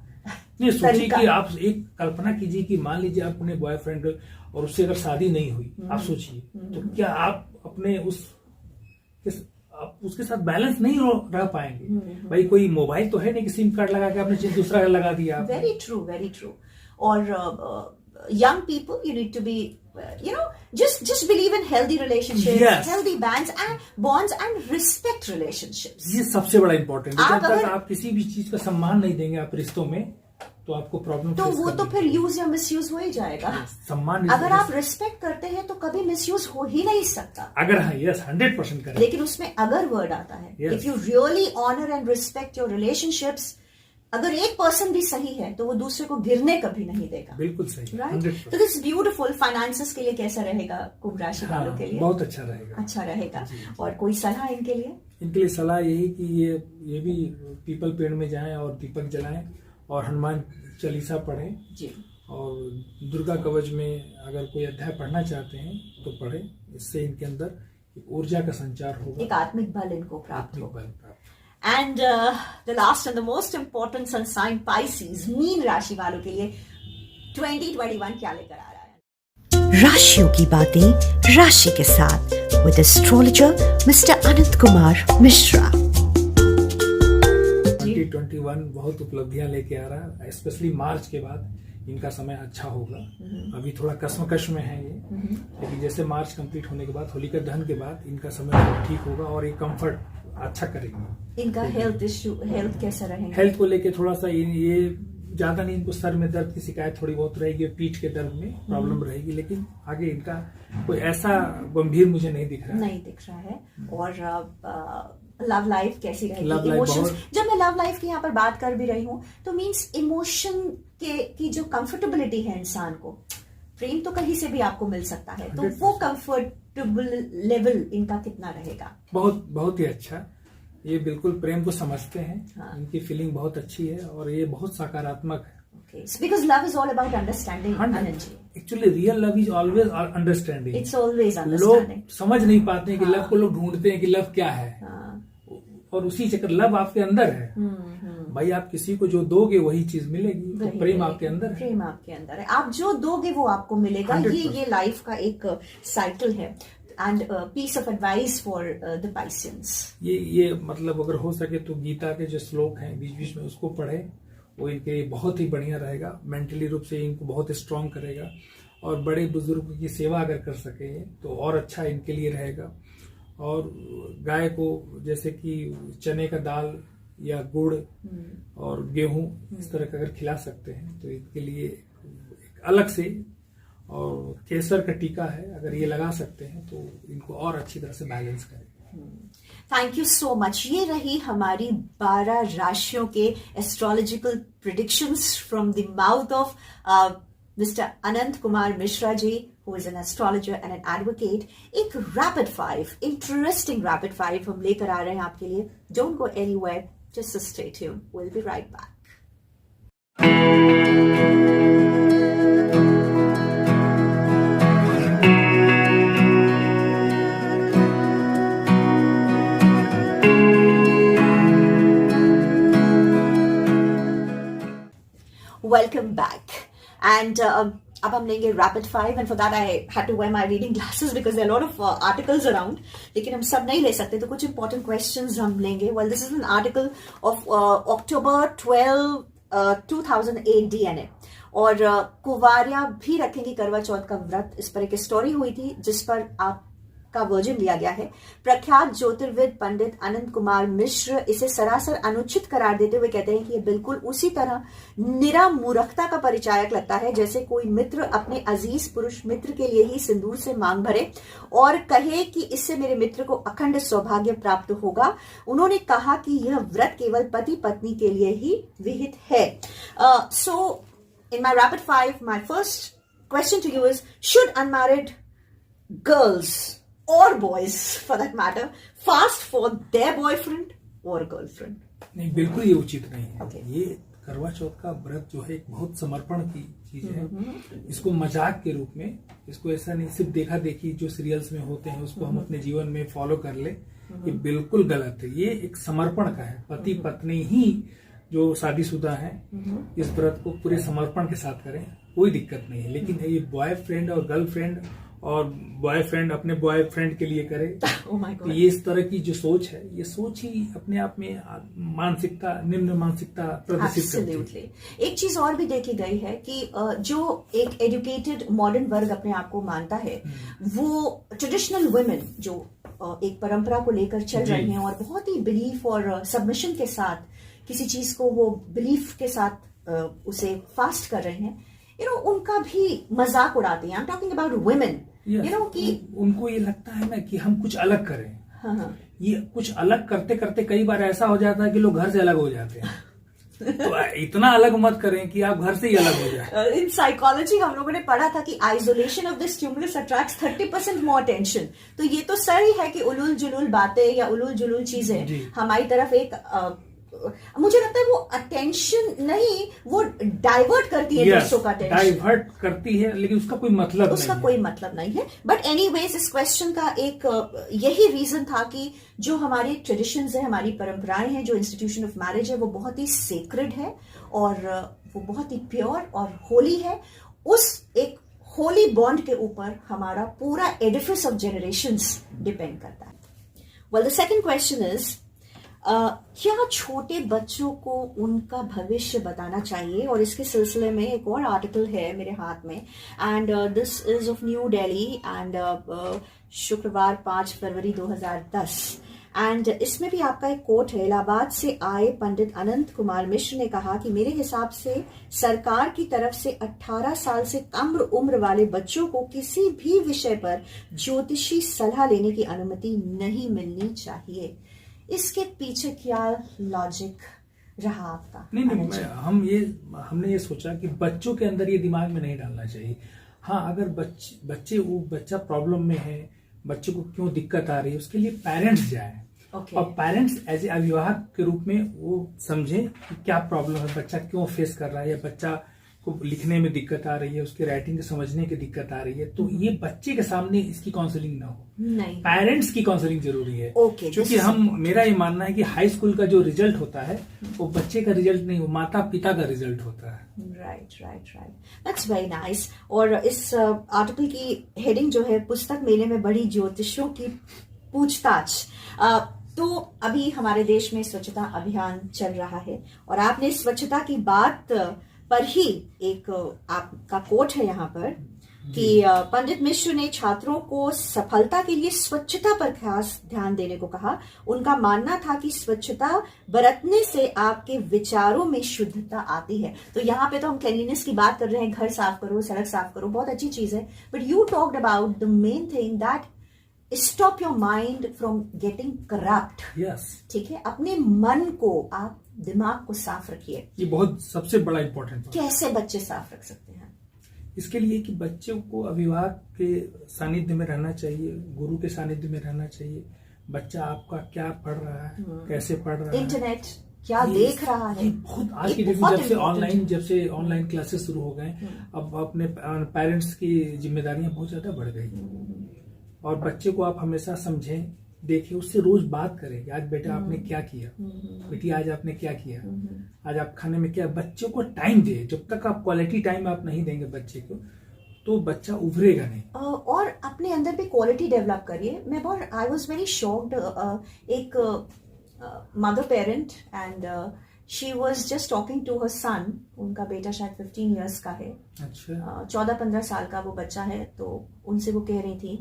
ये सोचिए तरीका। कि आप एक कल्पना कीजिए कि मान लीजिए आप अपने बॉयफ्रेंड और उससे अगर शादी नहीं हुई, आप सोचिए तो क्या आप अपने आप उसके साथ बैलेंस नहीं रह पाएंगे। भाई कोई मोबाइल तो है नहीं कि सिम कार्ड लगा के आपने दूसरा लगा दिया। Very true, very true. और young people, you need to be just believe in healthy relationships, Yes. healthy bonds and respect relationships. ये सबसे बड़ा इम्पोर्टेंट है। आप जब तक अगर- आप किसी भी चीज का सम्मान नहीं देंगे आप रिश्तों में, तो आपको प्रॉब्लम तो वो तो फिर यूज या मिसयूज हो ही जाएगा। सम्मान अगर आप रिस्पेक्ट करते हैं तो कभी मिसयूज हो ही नहीं सकता। अगर हाँ, यस 100% करें। लेकिन उसमें अगर वर्ड आता है, Yes. If you really honour and respect your relationships, अगर एक पर्सन भी सही है तो वो दूसरे को गिरने कभी नहीं देगा। बिल्कुल सही, राइट। 100%. तो दिस ब्यूटीफुल। फाइनेंसेस के लिए कैसा रहेगा कुंभ राशि वालों हाँ, के लिए? बहुत अच्छा रहेगा। अच्छा रहेगा। और कोई सलाह इनके लिए? इनके लिए सलाह यही कि ये भी पीपल पेड़ में जाएं और दीपक जलाएं और हनुमान चालीसा पढ़ें जी। और दुर्गा कवच में अगर कोई अध्याय पढ़ना चाहते हैं तो पढ़ें। इससे इनके अंदर एक ऊर्जा का संचार होगा, एक आत्मिक बल इनको प्राप्त आत्मिक होगा। बल प्राप्त। And the last and the most important sun sign Pisces, मीन राशि वालों के लिए 2021 क्या लेकर आ रहा है? राशियों की बातें राशि के साथ with astrologer mister Anant Kumar Mishra. 2021 बहुत उपलब्धियां लेके आ रहा है। स्पेशली मार्च के बाद इनका समय अच्छा होगा। अभी थोड़ा कश्मकश में है ये, लेकिन जैसे मार्च कंप्लीट होने के बाद, होलिका दहन के बाद इनका समय ठीक होगा और ये कंफर्ट अच्छा करेंगे। इनका हेल्थ इश्यू, हेल्थ कैसा रहेगा? हेल्थ को लेके थोड़ा सा ये ज्यादा नहीं, इनको सर में दर्द की शिकायत थोड़ी बहुत रहेगी, पीठ के दर्द में प्रॉब्लम रहेगी, लेकिन आगे इनका कोई ऐसा गंभीर मुझे नहीं दिख रहा है। नहीं दिख रहा है। और लव लाइफ कैसी रहेगी? Love life इमोशंस, बहुत- जब मैं लव लाइफ की यहाँ पर बात कर भी रही हूँ तो मीन्स इमोशन की जो कंफर्टेबिलिटी है इंसान को, प्रेम तो कहीं से भी आपको मिल सकता है, तो 100%. वो कंफर्टेबल लेवल इनका कितना रहेगा? बहुत बहुत ही अच्छा। ये बिल्कुल प्रेम को समझते हैं। हाँ. इनकी फीलिंग बहुत अच्छी है और ये बहुत सकारात्मक है। Because love is all about understanding. Anand ji, actually real love is always understanding. It's always understanding. लोग समझ नहीं पाते हैं कि हाँ. लव को लोग ढूंढते हैं कि लव क्या है, और उसी चक्कर लव आपके अंदर है। भाई आप किसी को जो दोगे वही चीज मिलेगी, तो वही प्रेम मिलेगी। आपके अंदर है। प्रेम आपके अंदर है, आप जो दोगे वो आपको मिलेगा। 100%. ये लाइफ का एक साइकिल है। And piece of advice for the Pisceans, ये मतलब अगर हो सके तो गीता के जो श्लोक हैं बीच बीच में उसको पढ़े, वो इनके लिए बहुत ही बढ़िया रहेगा। मेंटली रूप से इनको बहुत स्ट्रांग करेगा। और बड़े बुजुर्ग की सेवा अगर कर सके तो और अच्छा इनके लिए रहेगा। और गाय को जैसे कि चने का दाल या गुड़ और गेहूं इस तरह का अगर खिला सकते हैं तो इनके लिए एक अलग से, और केसर का टीका है अगर ये लगा सकते हैं तो इनको और अच्छी तरह से बैलेंस करेगा। Thank you so much. ये रही हमारी 12 राशियों के astrological predictions from the mouth of mister Anant Kumar Mishra ji, who is an astrologer and an advocate। एक रैपिड 5, इंटरेस्टिंग रैपिड 5 हम लेकर आ रहे हैं आपके लिए। Don't go anywhere, just stay tuned, we'll be right back। Welcome back. And अब हम लेंगे rapid 5, and for that I had to wear my reading glasses because there are a lot of articles around. लेकिन हम सब नहीं ले सकते, तो कुछ important questions हम लेंगे. Well, this is an article of October 12, 2008 DNA. और कुवारियां भी रखेंगी करवा चौथ का व्रत, इस पर एक स्टोरी हुई थी जिस पर आपका वर्जन लिया गया है। प्रख्यात ज्योतिर्विद पंडित अनंत कुमार मिश्र इसे सरासर अनुचित करार देते हुए कहते हैं कि यह बिल्कुल उसी तरह निरा मूर्खता का परिचायक लगता है जैसे कोई मित्र अपने अजीज पुरुष मित्र के लिए ही सिंदूर से मांग भरे और कहे कि इससे मेरे मित्र को अखंड सौभाग्य प्राप्त होगा। उन्होंने कहा कि यह व्रत केवल पति पत्नी के लिए ही विहित है। सो in my rapid 5, my first question to you is, should unmarried girls or boys for that matter fast for their boyfriend or girlfriend? नहीं, बिल्कुल ये उचित नहीं है। Okay. ये करवा चौथ का व्रत जो है एक बहुत समर्पण की चीज है। इसको मजाक के रूप में, इसको ऐसा नहीं सिर्फ देखा देखी जो सीरियल्स में होते हैं उसको हम अपने जीवन में फॉलो कर ले, ये बिल्कुल गलत है। ये एक समर्पण का है। पति पत्नी ही जो शादीशुदा है इस व्रत को पूरे समर्पण के साथ करें, कोई दिक्कत नहीं है। लेकिन ये बॉयफ्रेंड और गर्लफ्रेंड और बॉयफ्रेंड अपने बॉयफ्रेंड के लिए करे Oh my God. तो ये इस तरह की जो सोच है, ये सोच ही अपने आप में मानसिकता, निम्न मानसिकता प्रदर्शित करती है। Absolutely. एक चीज और भी देखी गई है कि जो एक एजुकेटेड मॉडर्न वर्ग अपने आप को मानता है, वो ट्रेडिशनल वुमेन जो एक परंपरा को लेकर चल रही हैं और बहुत ही बिलीफ और सबमिशन के साथ किसी चीज को वो बिलीफ के साथ उसे फास्ट कर रहे हैं, उनका भी मजाक उड़ाते हैं। I am talking about women, कि उनको ये लगता है ना कि हम कुछ अलग करें। हाँ. ये कुछ अलग करते करते कई बार ऐसा हो जाता है कि लोग घर से अलग हो जाते हैं। तो इतना अलग मत करें कि आप घर से ही अलग हो जाए। इन साइकोलॉजी हम लोगों ने पढ़ा था कि isolation of the stimulus attracts 30% more attention. तो ये तो सही है कि उलूल जुलूल बातें या उलूल जुलूल चीजें हमारी तरफ एक मुझे लगता है वो अटेंशन नहीं, वो डाइवर्ट करती है दूसरों का अटेंशन, डाइवर्ट करती है, लेकिन उसका कोई मतलब नहीं है। बट एनीवेज इस क्वेश्चन का एक यही रीजन था कि जो हमारी ट्रेडिशंस है, हमारी परंपराएं हैं, जो इंस्टीट्यूशन ऑफ मैरिज है, वो बहुत ही सेक्रेड है और वो बहुत ही प्योर और होली है। उस एक होली बॉन्ड के ऊपर हमारा पूरा एडिफिस ऑफ जनरेशंस डिपेंड करता है। Well, the second question is, क्या छोटे बच्चों को उनका भविष्य बताना चाहिए? और इसके सिलसिले में एक और आर्टिकल है मेरे हाथ में, and this is of new Delhi and शुक्रवार 5 फरवरी 2010। एंड इसमें भी आपका एक कोट है। इलाहाबाद से आए पंडित अनंत कुमार मिश्र ने कहा कि मेरे हिसाब से सरकार की तरफ से 18 साल से कम उम्र वाले बच्चों को किसी भी विषय पर ज्योतिषी सलाह लेने की अनुमति नहीं मिलनी चाहिए। इसके पीछे क्या लॉजिक रहा आपका? नहीं, हमने ये सोचा कि बच्चों के अंदर ये दिमाग में नहीं डालना चाहिए। हाँ, अगर बच्चा प्रॉब्लम में है, बच्चे को क्यों दिक्कत आ रही है, उसके लिए पेरेंट्स जाएं। और पेरेंट्स एज ए अभिभावक के रूप में वो समझें कि क्या प्रॉब्लम है, बच्चा क्यों फेस कर रहा है, या बच्चा को लिखने में दिक्कत आ रही है, उसके राइटिंग समझने की दिक्कत आ रही है, तो ये बच्चे के सामने इसकी काउंसलिंग ना हो, नहीं, पेरेंट्स की काउंसलिंग जरूरी है। क्योंकि मेरा ये मानना है कि हाई स्कूल का जो रिजल्ट होता है वो बच्चे का रिजल्ट नहीं, वो माता पिता का रिजल्ट होता है। Right, that's very nice. और इस आर्टिकल की हेडिंग जो है, पुस्तक मेले में बड़ी ज्योतिषों की पूछताछ। तो अभी हमारे देश में स्वच्छता अभियान चल रहा है और आपने स्वच्छता की बात पर ही एक आपका कोट है यहाँ पर कि पंडित मिश्र ने छात्रों को सफलता के लिए स्वच्छता पर खास ध्यान देने को कहा। उनका मानना था कि स्वच्छता बरतने से आपके विचारों में शुद्धता आती है। तो यहाँ पे तो हम क्लीनलीनेस की बात कर रहे हैं, घर साफ करो, सड़क साफ करो, बहुत अच्छी चीज है। But you talked about the main thing that stop your mind from getting corrupt. ठीक है, अपने मन को, आप दिमाग को साफ रखिए। ये बहुत सबसे बड़ा इंपॉर्टेंट। कैसे बच्चे साफ रख सकते हैं? इसके लिए कि बच्चों को अभिभावक के सानिध्य में रहना चाहिए, गुरु के सानिध्य में रहना चाहिए। बच्चा आपका क्या पढ़ रहा है, कैसे पढ़ रहा है, इंटरनेट क्या देख रहा है, बहुत आज की डेट में जब से ऑनलाइन क्लासेस शुरू हो गए, अब अपने पेरेंट्स की जिम्मेदारियां बहुत ज्यादा बढ़ गई। और बच्चे को आप हमेशा समझें, देखिए, उससे रोज बात करें। आज बेटा आपने क्या किया, बेटी आज आपने क्या किया, आज आप खाने में क्या। बच्चों को टाइम दे। जब तक आप क्वालिटी टाइम आप नहीं देंगे बच्चे को, तो बच्चा उभरेगा नहीं। और अपने अंदर भी क्वालिटी डेवलप करिए। मैं बहुत आई वॉज वेरी शॉक्ड। एक mother parent and she was just talking to her son. उनका बेटा शायद 15 ईयर्स का है। अच्छा। 14-15 साल का वो बच्चा है। तो उनसे वो कह रही थी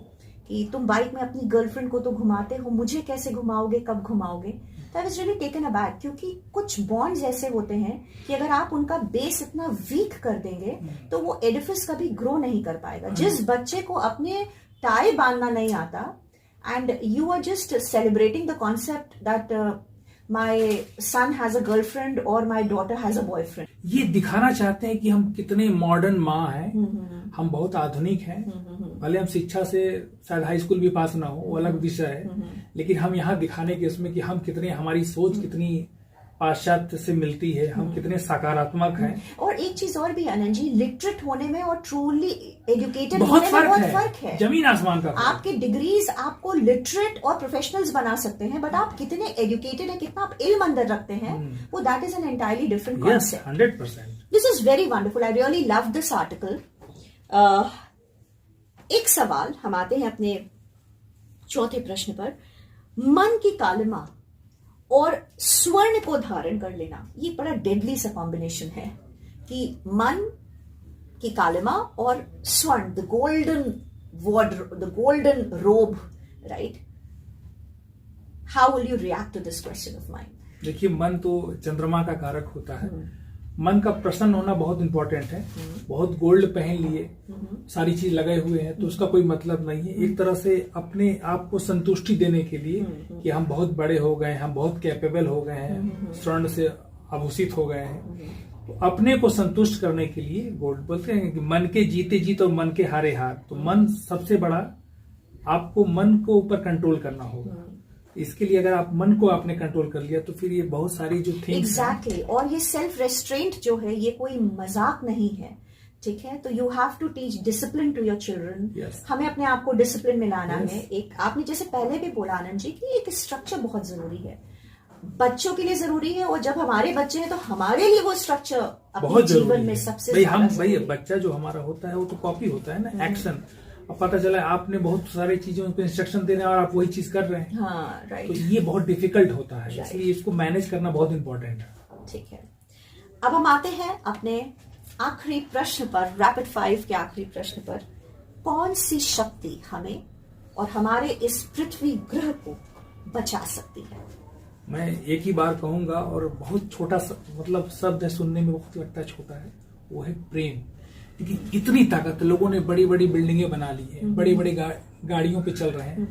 कि तुम बाइक में अपनी गर्लफ्रेंड को तो घुमाते हो, मुझे कैसे घुमाओगे, कब घुमाओगे? तो I was really taken aback, क्योंकि कुछ बॉन्ड्स ऐसे होते हैं कि अगर आप उनका बेस इतना वीक कर देंगे तो वो एडिफिस कभी ग्रो नहीं कर पाएगा। जिस बच्चे को अपने टाई बांधना नहीं आता and you are just celebrating the concept that my son has a girlfriend और my daughter has a boyfriend, ये दिखाना चाहते हैं कि हम कितने मॉडर्न माँ हैं, हम बहुत आधुनिक हैं। भले हम शिक्षा से शायद हाई स्कूल भी पास ना हो, वो अलग विषय है, लेकिन हम यहाँ दिखाने के इसमें कि हम कितने, हमारी सोच कितनी पाश्चात्य से मिलती है, हम कितने सकारात्मक हैं। और एक चीज और भी आनंद जी, लिटरेट होने में और ट्रूली एजुकेटेड बहुत होने में बहुत फर्क फर्क है। जमीन आसमान का फर्क। आपके डिग्रीज आपको लिटरेट और प्रोफेशनल्स बना सकते हैं, बट आप कितने एजुकेटेड हैं, कितना आप इल्म अंदर रखते हैं, वो that is an entirely different concept. 100%। This is very wonderful, I really love this article. एक सवाल हम आते हैं अपने चौथे प्रश्न पर। मन की कालिमा और स्वर्ण को धारण कर लेना, ये बड़ा डेडली सा कॉम्बिनेशन है कि मन की कालिमा और स्वर्ण, the golden robe, right? How will you react to this question of mind? देखिए, मन तो चंद्रमा का कारक होता है। मन का प्रसन्न होना बहुत इंपॉर्टेंट है। बहुत गोल्ड पहन लिए, सारी चीज लगाए हुए हैं, तो उसका कोई मतलब नहीं है। एक तरह से अपने आप को संतुष्टि देने के लिए कि हम बहुत बड़े हो गए, हम बहुत कैपेबल हो गए हैं, स्वर्ण से आभूषित हो गए हैं, तो अपने को संतुष्ट करने के लिए गोल्ड बोलते हैं कि मन के जीते जीत और मन के हारे हार। तो मन सबसे बड़ा, आपको मन को ऊपर कंट्रोल करना होगा। इसके लिए अगर आप मन को आपने कंट्रोल कर लिया तो फिर ये बहुत सारी जो थिंग्स एग्जैक्टली और ये सेल्फ रेस्ट्रेंट जो है, ये कोई मजाक नहीं है, ठीक है? तो you have to teach discipline to your children. हमें अपने आप को डिसिप्लिन में लाना है। एक आपने जैसे पहले भी बोला आनंद जी कि एक स्ट्रक्चर बहुत जरूरी है, बच्चों के लिए जरूरी है, और जब हमारे बच्चे हैं तो हमारे लिए वो स्ट्रक्चर अपने जीवन में सबसे ज्यादा जरूरी है। बच्चा जो हमारा होता है वो तो कॉपी होता है ना, एक्शन। अब पता चला आपने बहुत सारी चीजों को इंस्ट्रक्शन दे रहे हैं और आप वही चीज कर रहे हैं। हाँ, राइट। तो ये बहुत डिफिकल्ट होता है, इसलिए इसको मैनेज करना बहुत इंपॉर्टेंट है। ठीक है, अब हम आते हैं अपने आखिरी प्रश्न पर, रैपिड 5 के आखिरी प्रश्न पर। कौन सी शक्ति हमें और हमारे इस पृथ्वी ग्रह को बचा सकती है? मैं एक ही बार कहूंगा, और बहुत छोटा मतलब शब्द है, सुनने में बहुत लगता है छोटा है, वो है प्रेम। क्योंकि इतनी ताकत, लोगों ने बड़ी बड़ी बिल्डिंगें बना ली हैं, बड़ी बड़ी गाड़ियों पे चल रहे हैं,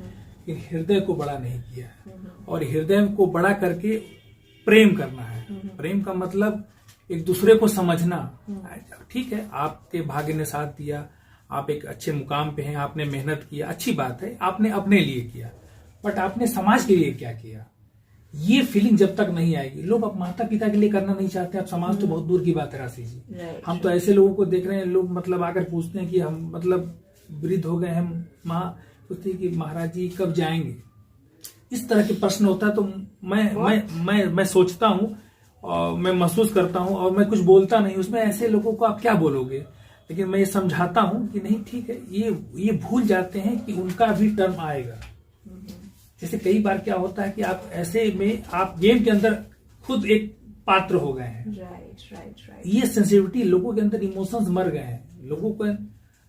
लेकिन हृदय को बड़ा नहीं किया है। और हृदय को बड़ा करके प्रेम करना है। प्रेम का मतलब एक दूसरे को समझना। ठीक है, आपके भाग्य ने साथ दिया, आप एक अच्छे मुकाम पे हैं, आपने मेहनत किया, अच्छी बात है, आपने अपने लिए किया, बट आपने समाज के लिए क्या किया? ये फीलिंग जब तक नहीं आएगी, लोग अब माता पिता के लिए करना नहीं चाहते, अब समाज तो बहुत दूर की बात है राशि जी। हम तो ऐसे लोगों को देख रहे हैं, लोग मतलब आकर पूछते हैं कि हम मतलब वृद्ध हो गए हैं, माँ पूछती है कि महाराज जी कब जाएंगे, इस तरह के प्रश्न होता है। तो मैं सोचता हूँ और मैं महसूस करता हूँ और मैं कुछ बोलता नहीं, उसमें ऐसे लोगों को आप क्या बोलोगे, लेकिन मैं ये समझाता हूँ कि नहीं ठीक है, ये भूल जाते हैं कि उनका भी टर्म आएगा। जैसे कई बार क्या होता है कि आप ऐसे में आप गेम के अंदर खुद एक पात्र हो गए हैं। राइट। ये सेंसिटिविटी, लोगों के अंदर इमोशंस मर गए हैं। लोगों को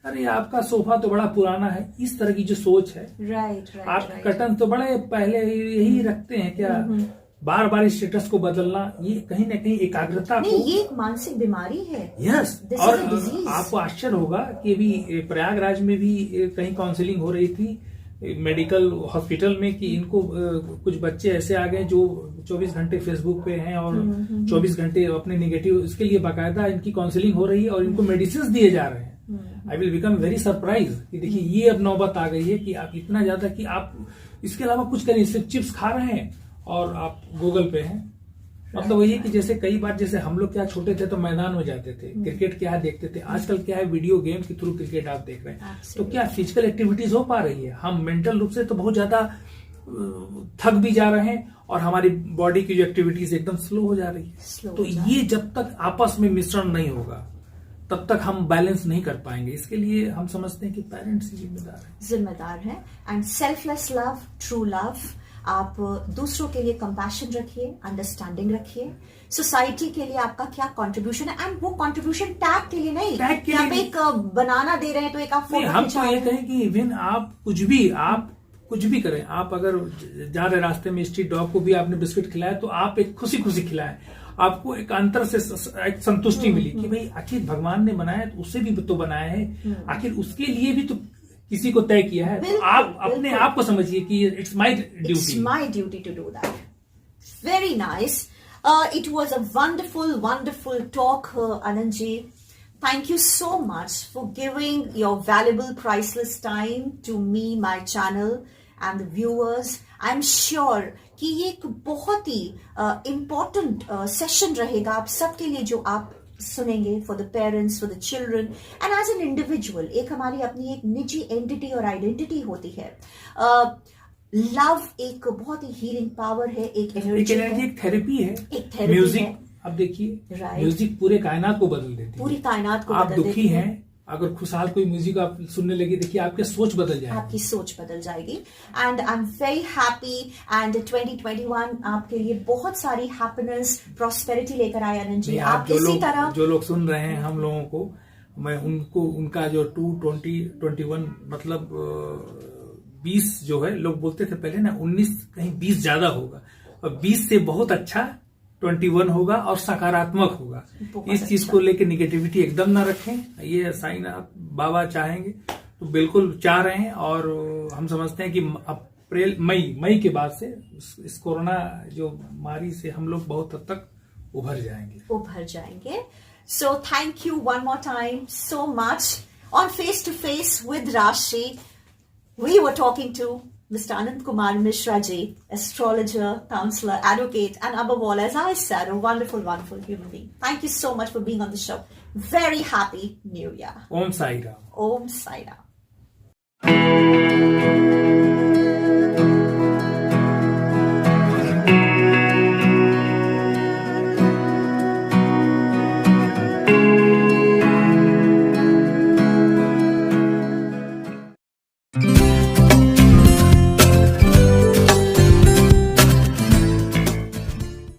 अरे आपका सोफा तो बड़ा पुराना है, इस तरह की जो सोच है। राइट। आप कर्टन तो बड़े पहले यही रखते हैं क्या? बार बार स्टेटस को बदलना, ये कहीं ना कहीं एकाग्रता को, ये एक मानसिक बीमारी है। यस। और आपको आश्चर्य होगा कि अभी प्रयागराज में भी कहीं काउंसलिंग हो रही थी मेडिकल हॉस्पिटल में कि इनको कुछ बच्चे ऐसे आ गए जो 24 घंटे फेसबुक पे हैं और 24 घंटे अपने निगेटिव, इसके लिए बाकायदा इनकी काउंसलिंग हो रही है और इनको मेडिसिन दिए जा रहे हैं। I will become very surprise कि देखिए ये अब नौबत आ गई है कि आप इतना ज्यादा कि आप इसके अलावा कुछ करें, सिर्फ चिप्स खा रहे हैं और आप गूगल पे हैं। मतलब वही है कि जैसे कई बार, जैसे हम लोग क्या छोटे थे तो मैदान में जाते थे, क्रिकेट क्या देखते थे, आजकल क्या है वीडियो गेम के थ्रू क्रिकेट आप देख रहे हैं। तो क्या फिजिकल एक्टिविटीज हो पा रही है? हम मेंटल रूप से तो बहुत ज्यादा थक भी जा रहे हैं और हमारी बॉडी की जो एक्टिविटीज एकदम स्लो हो जा रही है। तो ये जब तक आपस में मिश्रण नहीं होगा तब तक हम बैलेंस नहीं कर पाएंगे। इसके लिए हम समझते हैं कि पेरेंट्स ही जिम्मेदार हैं। And selfless love, true love, आप दूसरों के लिए कंपैशन रखिए, अंडरस्टैंडिंग रखिए। सोसाइटी के लिए आपका क्या कंट्रीब्यूशन है, एंड वो कंट्रीब्यूशन टैग के लिए नहीं, कि आप एक बनाना दे रहे हैं तो एक आप फोटो हम तो ये कहें कि इवन आप कुछ भी करें, आप अगर जा रहे रास्ते में स्ट्रीट डॉग को भी आपने बिस्किट खिलाया तो आप एक खुशी खुशी खिलाएं, आपको एक अंतर से एक संतुष्टि मिली कि भाई आखिर भगवान ने बनाया तो उसे भी तो बनाया है, आखिर उसके लिए भी तो किसी को तय किया है। तो आप अपने आप को समझिए कि it's my duty to do that. Very nice. It was a wonderful talk Anand ji. Thank you so much for giving your valuable, priceless time to me, my channel, and the viewers. I'm sure कि ये एक बहुत ही important session रहेगा आप सबके लिए जो आप सुनेंगे, for the parents, for the children, and as an individual. एक हमारी अपनी एक निजी एंटिटी और आइडेंटिटी होती है. लव एक बहुत ही हीलिंग पावर है, एक एनर्जी, एक थेरेपी है, एक थेरेपी म्यूजिक है. अब देखिए, Right. म्यूजिक पूरे कायनात को बदल देती है. पूरी कायनात को आप बदल दुखी देती है. हैं, अगर खुशहाल कोई म्यूजिक आप सुनने लगे, देखिए आपकी सोच बदल जाएगी. आपकी सोच बदल जाएगी. And I am very happy. And 2021 आपके लिए बहुत सारी हैप्पीनेस, प्रॉस्पेरिटी लेकर आए आनंद जी. आप इसी तरह जो लोग सुन रहे हैं हम लोगों को, मैं उनको उनका जो 2021 मतलब 20 जो है, लोग बोलते थे पहले ना 19 कहीं 20 ज्यादा होगा, और 20 से बहुत अच्छा 21 होगा और सकारात्मक होगा. इस चीज को लेकर निगेटिविटी एकदम ना रखें. ये साइन आप बाबा चाहेंगे तो बिल्कुल चाह रहे हैं, और हम समझते हैं कि अप्रैल मई के बाद से इस कोरोना जो बीमारी से हम लोग बहुत हद तक उभर जाएंगे. So thank you one more time so much. On Face to Face with Rashi, we were talking to Mr. Anant Kumar Mishra ji, astrologer, counselor, advocate, and above all, as I said, a wonderful, wonderful human being. Thank you so much for being on the show. Very happy New Year. Om Sai Ram. Om Sai Ram.